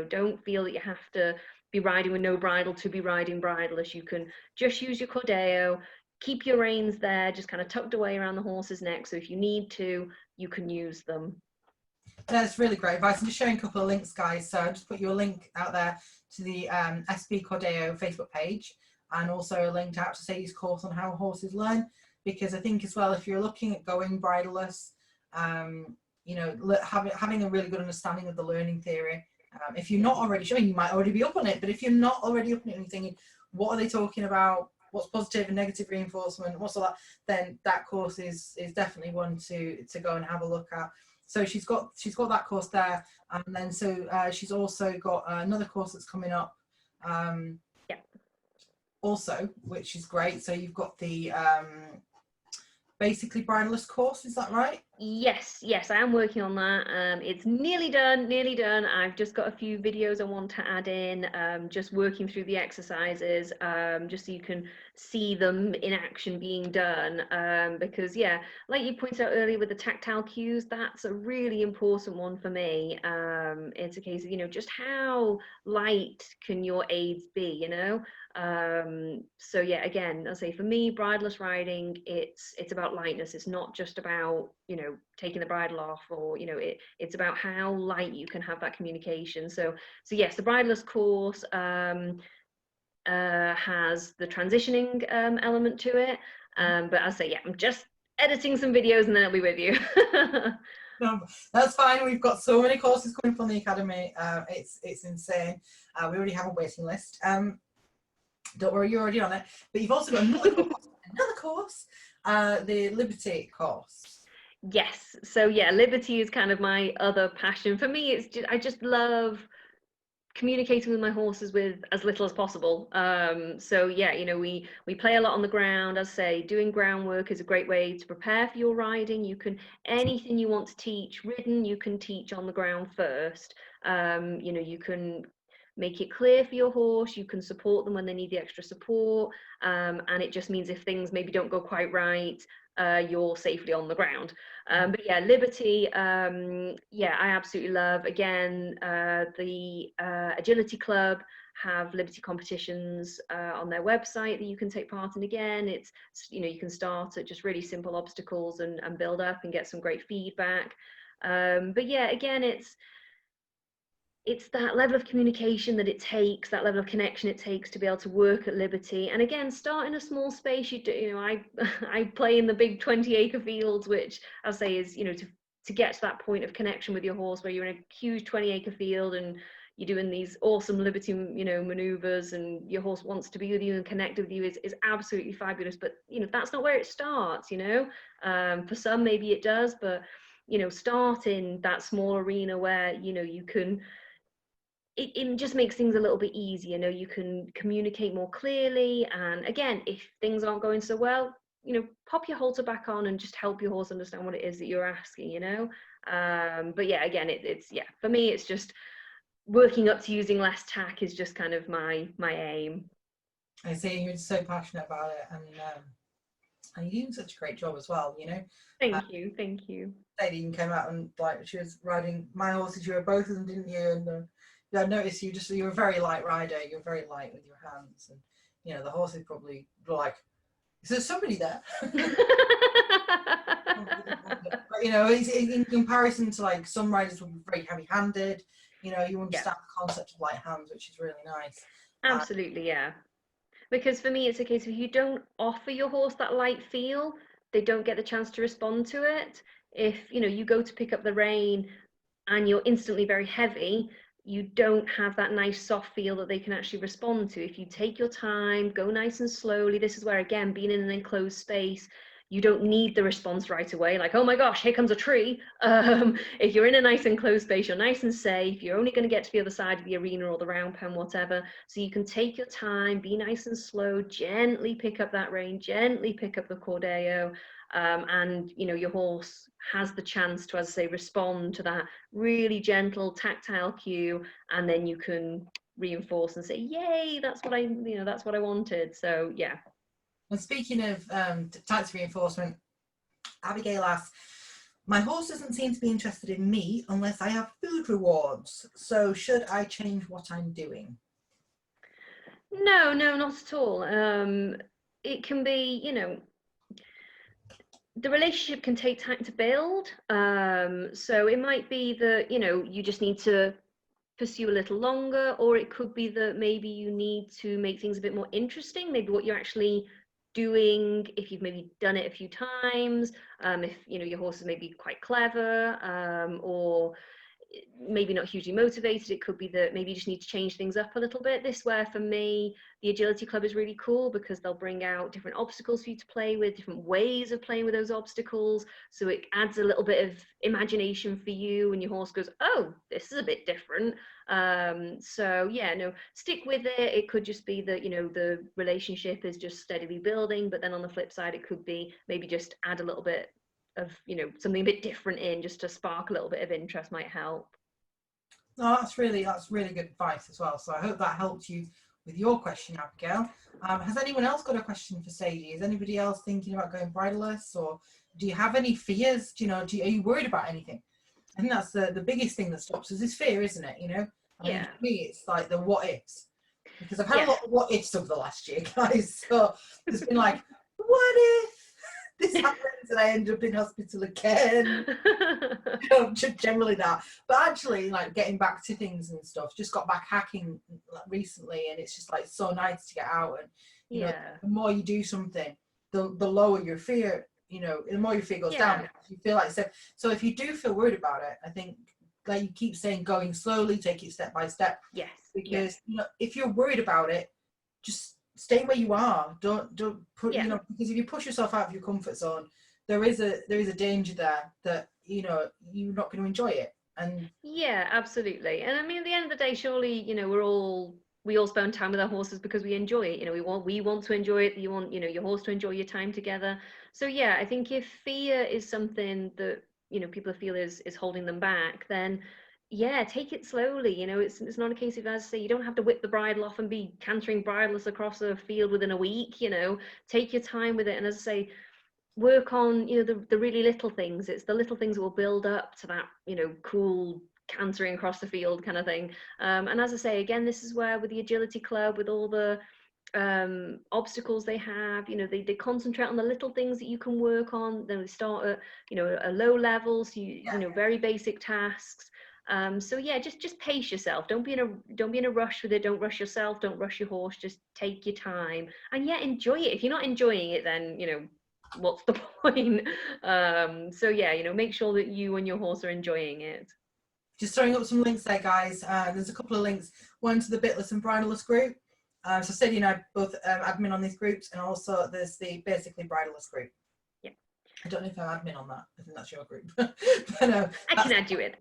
Don't feel that you have to be riding with no bridle to be riding bridleless. You can just use your cordeo, keep your reins there, just kind of tucked away around the horse's neck. So if you need to, you can use them. That's really great advice. I'm just showing a couple of links, guys. So I'll just put you a link out there to the SB Cordeo Facebook page, and also a link out to Sadie's course on how horses learn, because I think as well, if you're looking at going bridleless, having a really good understanding of the learning theory. If you're not already, you might already be up on it, but if you're not already up on it and you're thinking, what are they talking about? What's positive and negative reinforcement? What's all that? Then that course is definitely one to go and have a look at. So she's got that course there, and then she's also got another course that's coming up. Also, which is great. So you've got the basically bridleless course, is that right? Yes, I am working on that. It's nearly done. I've just got a few videos I want to add in, just working through the exercises, just so you can see them in action being done. Because yeah, like you pointed out earlier with the tactile cues, that's a really important one for me. It's a case of, just how light can your aids be, so yeah, again, I'll say for me, bridleless riding, it's about lightness. It's not just about, taking the bridle off, or, it's about how light you can have that communication. So yes, the bridleless course has the transitioning element to it. But I'll say, yeah, I'm just editing some videos and then I'll be with you. No, that's fine. We've got so many courses coming from the Academy. It's insane. We already have a waiting list. Don't worry, you're already on it. But you've also got another course, the Liberty course. Yes. So yeah, Liberty is kind of my other passion. For me, I just love communicating with my horses with as little as possible. So yeah, we play a lot on the ground. As I say, doing groundwork is a great way to prepare for your riding. Anything you want to teach ridden, you can teach on the ground first. You can make it clear for your horse, you can support them when they need the extra support, and it just means if things maybe don't go quite right, you're safely on the ground. But yeah, Liberty, I absolutely love. Again, the Agility Club have Liberty competitions on their website that you can take part in. Again, it's, you can start at just really simple obstacles and build up and get some great feedback. But yeah, again, it's that level of communication that it takes, that level of connection it takes to be able to work at liberty. And again, start in a small space. I play in the big 20-acre fields, which I'll say is, to get to that point of connection with your horse where you're in a huge 20-acre field and you're doing these awesome liberty, maneuvers, and your horse wants to be with you and connect with you is absolutely fabulous. But, that's not where it starts, for some, maybe it does, but, start in that small arena where, you can, it just makes things a little bit easier. You can communicate more clearly. And again, if things aren't going so well, pop your halter back on and just help your horse understand what it is that you're asking, but yeah, again, it's for me, it's just working up to using less tack is just kind of my aim. I see you're so passionate about it, and you're doing such a great job as well, Thank you. Sadie even came out and she was riding my horses. You were both of them, didn't you? And I noticed you're a very light rider. You're very light with your hands, and the horses probably were like, is there somebody there? But in comparison to like some riders will be very heavy-handed. You understand the concept of light hands, which is really nice. Absolutely, yeah. Because for me, it's a case of if you don't offer your horse that light feel, they don't get the chance to respond to it. If you go to pick up the rein and you're instantly very heavy, you don't have that nice soft feel that they can actually respond to. If you take your time, go nice and slowly, this is where, again, being in an enclosed space, you don't need the response right away, like, oh my gosh, here comes a tree. If you're in a nice enclosed space, you're nice and safe. You're only going to get to the other side of the arena or the round pen, whatever. So you can take your time, be nice and slow, gently pick up that rein, gently pick up the cordeo, and your horse has the chance to, as I say, respond to that really gentle tactile cue, and then you can reinforce and say, yay, that's what I wanted. So yeah. And speaking of types of reinforcement, Abigail asks, my horse doesn't seem to be interested in me unless I have food rewards. So should I change what I'm doing? No, not at all. It can be, the relationship can take time to build. So it might be that, you just need to pursue a little longer, or it could be that maybe you need to make things a bit more interesting, maybe what you're actually doing, if you've maybe done it a few times, if your horse is maybe quite clever, or maybe not hugely motivated. It could be that maybe you just need to change things up a little bit. This where for me the agility club is really cool, because they'll bring out different obstacles for you to play with, different ways of playing with those obstacles, so it adds a little bit of imagination for you, and your horse goes, oh, this is a bit different. So yeah, no, stick with it. It could just be that the relationship is just steadily building, but then on the flip side it could be maybe just add a little bit of something a bit different in, just to spark a little bit of interest, might help. No, that's really good advice as well. So I hope that helped you with your question, Abigail. Has anyone else got a question for Sadie? Is anybody else thinking about going bridleless, or do you have any fears? Are you worried about anything? I think that's the biggest thing that stops us is fear, isn't it? I mean, for me, it's like the what ifs, because I've had a lot of what ifs over the last year, guys. So there's been like, what if this happens and I end up in hospital again? Generally that. But actually, like, getting back to things and stuff, just got back hacking recently, and it's just like so nice to get out. And the more you do something, the lower your fear, the more your fear goes down. You feel like so if you do feel worried about it, I think, like you keep saying, going slowly, take it step by step. Yes. Because if you're worried about it, just stay where you are. Don't put because if you push yourself out of your comfort zone, there is a danger there that you're not going to enjoy it. And yeah, absolutely. And I mean, at the end of the day, surely we all spend time with our horses because we enjoy it. We want to enjoy it. You want your horse to enjoy your time together. So yeah, I think if fear is something that people feel is holding them back, then yeah, take it slowly. It's not a case of, as I say, you don't have to whip the bridle off and be cantering bridleless across a field within a week. Take your time with it, and as I say, work on the really little things. It's the little things that will build up to that cool cantering across the field kind of thing. And as I say, again, this is where with the agility club, with all the obstacles they have, they concentrate on the little things that you can work on. Then they start at a low level, so very basic tasks. So yeah, just pace yourself. Don't be in a rush with it. Don't rush yourself. Don't rush your horse. Just take your time, and yeah, enjoy it. If you're not enjoying it, then what's the point? So yeah, make sure that you and your horse are enjoying it. Just throwing up some links there, guys. There's a couple of links. One to the Bitless and Bridalist group. So Sadie and I both admin on these groups, and also there's the basically Bridalist group. Yeah. I don't know if I'm admin on that. I think that's your group. But, I can add you in.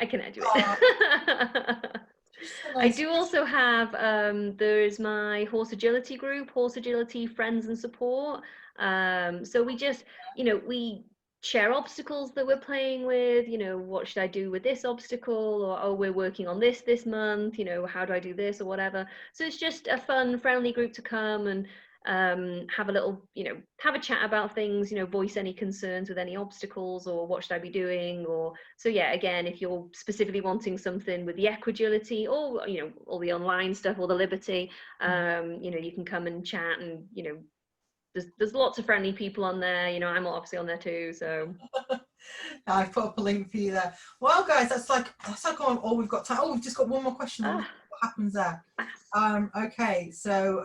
I do also have, there's my horse agility group, horse agility friends and support. So we just, we share obstacles that we're playing with, what should I do with this obstacle, or oh, we're working on this month, how do I do this, or whatever. So it's just a fun, friendly group to come and have a little, have a chat about things, voice any concerns with any obstacles, or what should I be doing, or so yeah, again, if you're specifically wanting something with the equagility, or all the online stuff, or the liberty, you can come and chat, and there's lots of friendly people on there. I'm obviously on there too, so I put up a link for you there. Well, guys, that's like all we've got time. Oh, we've just got one more question. What happens there? Okay, so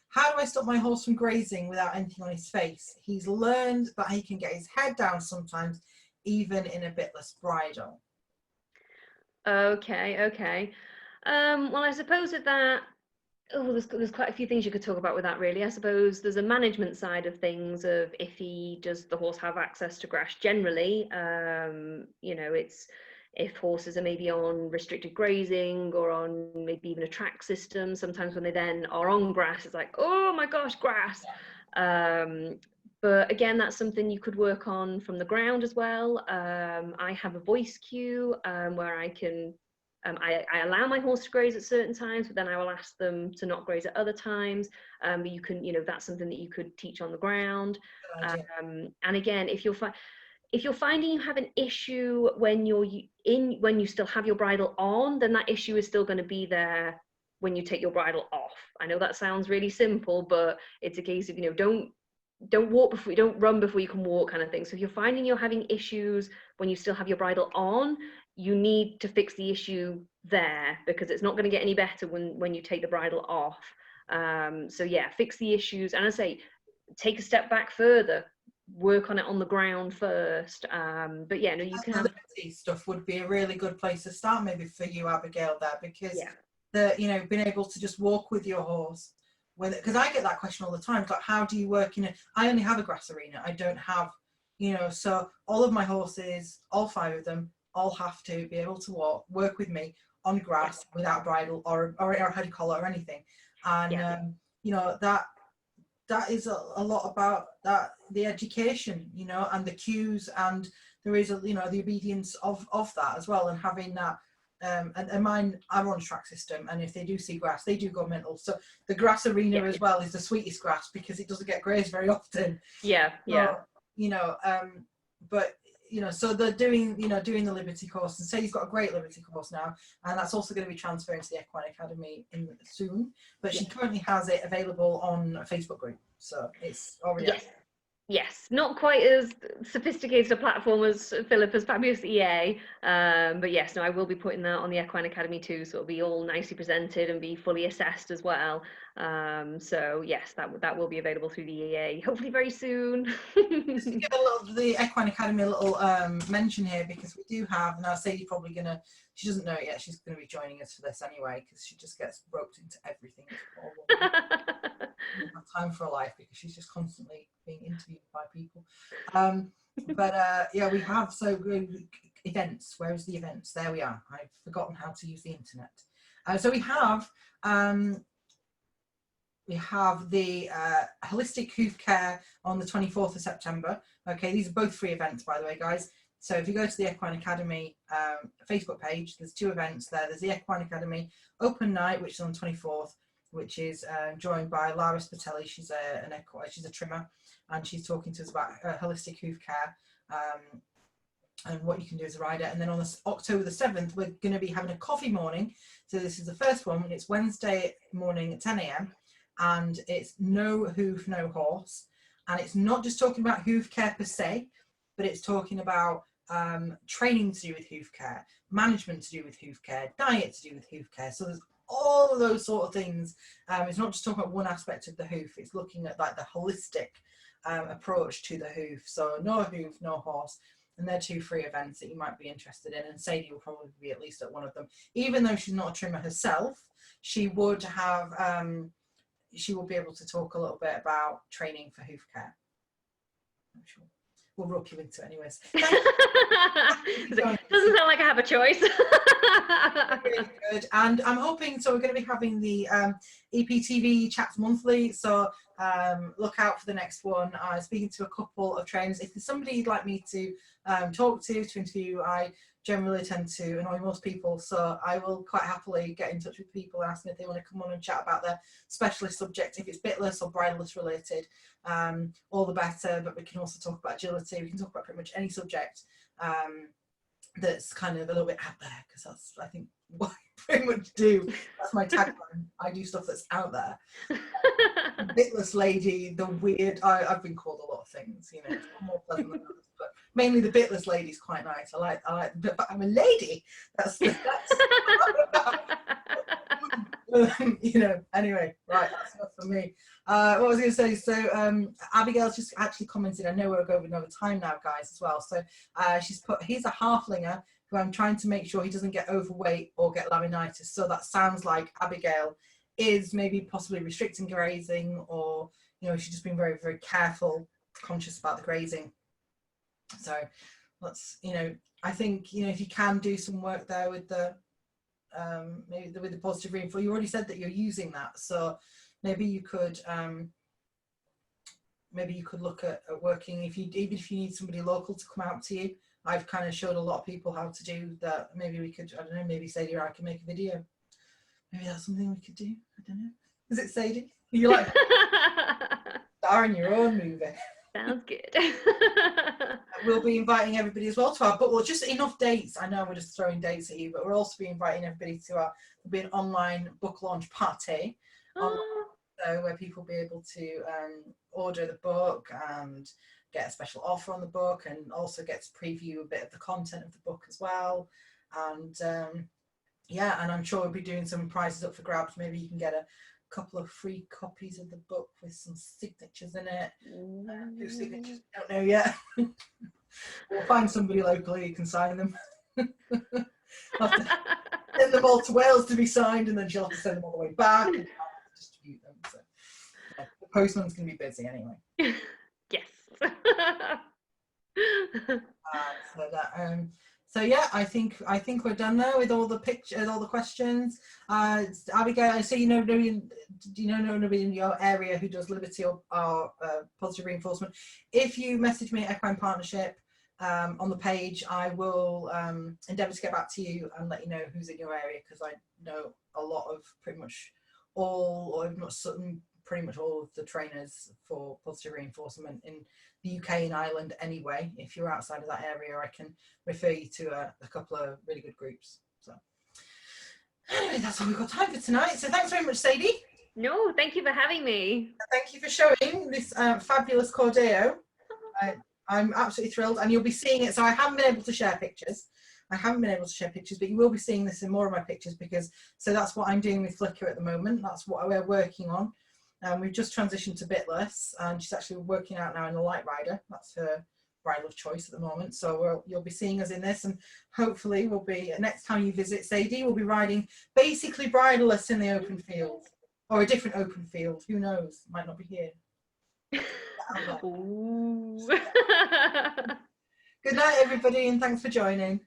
how do I stop my horse from grazing without anything on his face? He's learned that he can get his head down sometimes, even in a bitless bridle. Okay. Well, I suppose that there's quite a few things you could talk about with that, really. I suppose there's a management side of things, of does the horse have access to grass generally. It's if horses are maybe on restricted grazing, or on maybe even a track system, sometimes when they then are on grass, it's like, oh my gosh, grass. But again, that's something you could work on from the ground as well. I have a voice cue where I can I allow my horse to graze at certain times, but then I will ask them to not graze at other times. But you can, that's something that you could teach on the ground. And again, if you're finding you have an issue when you still have your bridle on, then that issue is still going to be there when you take your bridle off. I know that sounds really simple, but it's a case of, don't run before you can walk, kind of thing. So if you're finding you're having issues when you still have your bridle on, you need to fix the issue there, because it's not going to get any better when you take the bridle off. So yeah, fix the issues, and I say take a step back further, work on it on the ground first. But yeah, no, you can have stuff would be a really good place to start, maybe for you, Abigail, there, because being able to just walk with your horse, because I get that question all the time. It's like, how do you work I only have a grass arena. I don't have, so all of my horses, all 5 of them, all have to be able to work with me on grass without a bridle or a head collar or anything. And that is a lot about that, the education, and the cues, and there is the obedience of that as well, and having that. And mine, I'm on a track system, and if they do see grass, they do go mental. So the grass arena as well is the sweetest grass, because it doesn't get grazed very often. But so they're doing the Liberty course, and Sadie's got a great Liberty course now, and that's also going to be transferring to the Equine Academy soon. But she currently has it available on a Facebook group, so it's already. Yes, not quite as sophisticated a platform as Philippa's fabulous EA, but yes, no, I will be putting that on the Equine Academy too, so it'll be all nicely presented and be fully assessed as well. So yes, that will be available through the EA, hopefully very soon. Just to give the Equine Academy a little mention here, because we do have, now Sadie probably gonna, she doesn't know it yet, she's going to be joining us for this anyway, because she just gets roped into everything. Have time for her life, because she's just constantly being interviewed by people. We have events. Where is the events? There we are. I've forgotten how to use the internet. So we have the holistic hoof care on the 24th of September. Okay, these are both free events, by the way, guys. So if you go to the Equine Academy Facebook page, there's 2 events there. There's the Equine Academy Open Night, which is on the 24th, which is joined by Lara Spatelli. She's a trimmer, and she's talking to us about holistic hoof care and what you can do as a rider. And then on October the 7th, we're going to be having a coffee morning. So this is the first one, and it's Wednesday morning at 10 a.m. and it's no hoof, no horse. And it's not just talking about hoof care per se, but it's talking about training to do with hoof care, management to do with hoof care, diet to do with hoof care. So there's all of those sort of things. It's not just talking about one aspect of the hoof, it's looking at like the holistic approach to the hoof. So no hoof, no horse. And they're 2 free events that you might be interested in, and Sadie will probably be at least at one of them. Even though she's not a trimmer herself, she would have she will be able to talk a little bit about training for hoof care. I'm sure we'll rope you into it anyways. Doesn't sound like I have a choice. Really good. And I'm hoping, so we're going to be having the EPTv chats monthly, so look out for the next one. I'm speaking to a couple of trainers. If there's somebody you'd like me to talk to interview, I generally tend to annoy most people, so I will quite happily get in touch with people and ask them if they want to come on and chat about their specialist subject. If it's bitless or bridalist related, all the better, but we can also talk about agility. We can talk about pretty much any subject that's kind of a little bit out there, because that's, I think, what I pretty much do. That's my tagline. I do stuff that's out there. Bitless lady, the weird, I've been called a lot of things, you know, it's more pleasant than others, but mainly the bitless lady's quite nice. I like but I'm a lady. That's you know, anyway, right, that's enough for me. What was I going to say? So Abigail's just actually commented, I know we're going over time now, guys, as well. So she's put, he's a halflinger who I'm trying to make sure he doesn't get overweight or get laminitis. So that sounds like Abigail is maybe possibly restricting grazing, or, you know, she's just been very, very careful, conscious about the grazing. So let's, you know, I think, you know, if you can do some work there with the maybe with the positive reinforcement, you already said that you're using that, so maybe you could look at working, even if you need somebody local to come out to you. I've kind of showed a lot of people how to do that. Maybe we could, I don't know, maybe Sadie or I can make a video. Maybe that's something we could do. I don't know. Is it, Sadie? You like star in your own movie? Sounds good. We'll be inviting everybody as well to our book. Well, just enough dates. I know we're just throwing dates at you, but we'll also be inviting everybody to our, there'll be an online book launch party. So where people will be able to order the book and get a special offer on the book, and also get to preview a bit of the content of the book as well. And yeah, and I'm sure we'll be doing some prizes up for grabs. Maybe you can get a couple of free copies of the book with some signatures in it. Who signatures? I don't know yet. We'll find somebody locally who can sign them. I'll have to send them all to Wales to be signed, and then she'll have to send them all the way back and distribute them. So yeah, the postman's going to be busy anyway. Yes. So yeah, I think we're done there with all the pictures, all the questions. Abigail, I see you know nobody in your area who does Liberty or positive reinforcement. If you message me at Equine Partnership on the page, I will endeavour to get back to you and let you know who's in your area, because I know a lot of pretty much all, or if not certain, pretty much all of the trainers for positive reinforcement in the UK and Ireland anyway. If you're outside of that area, I can refer you to a couple of really good groups. So anyway, that's all we've got time for tonight. So thanks very much, Sadie. No, thank you for having me. Thank you for showing this fabulous cordeo. I'm absolutely thrilled, and you'll be seeing it. So I haven't been able to share pictures. But you will be seeing this in more of my pictures, because so that's what I'm doing with Flickr at the moment. That's what we're working on. We've just transitioned to bitless, and she's actually working out now in a light rider. That's her bridle of choice at the moment. So you'll be seeing us in this, and hopefully we'll be, next time you visit Sadie, we'll be riding basically bridleless in the open field, or a different open field. Who knows? Might not be here. Good night, everybody, and thanks for joining.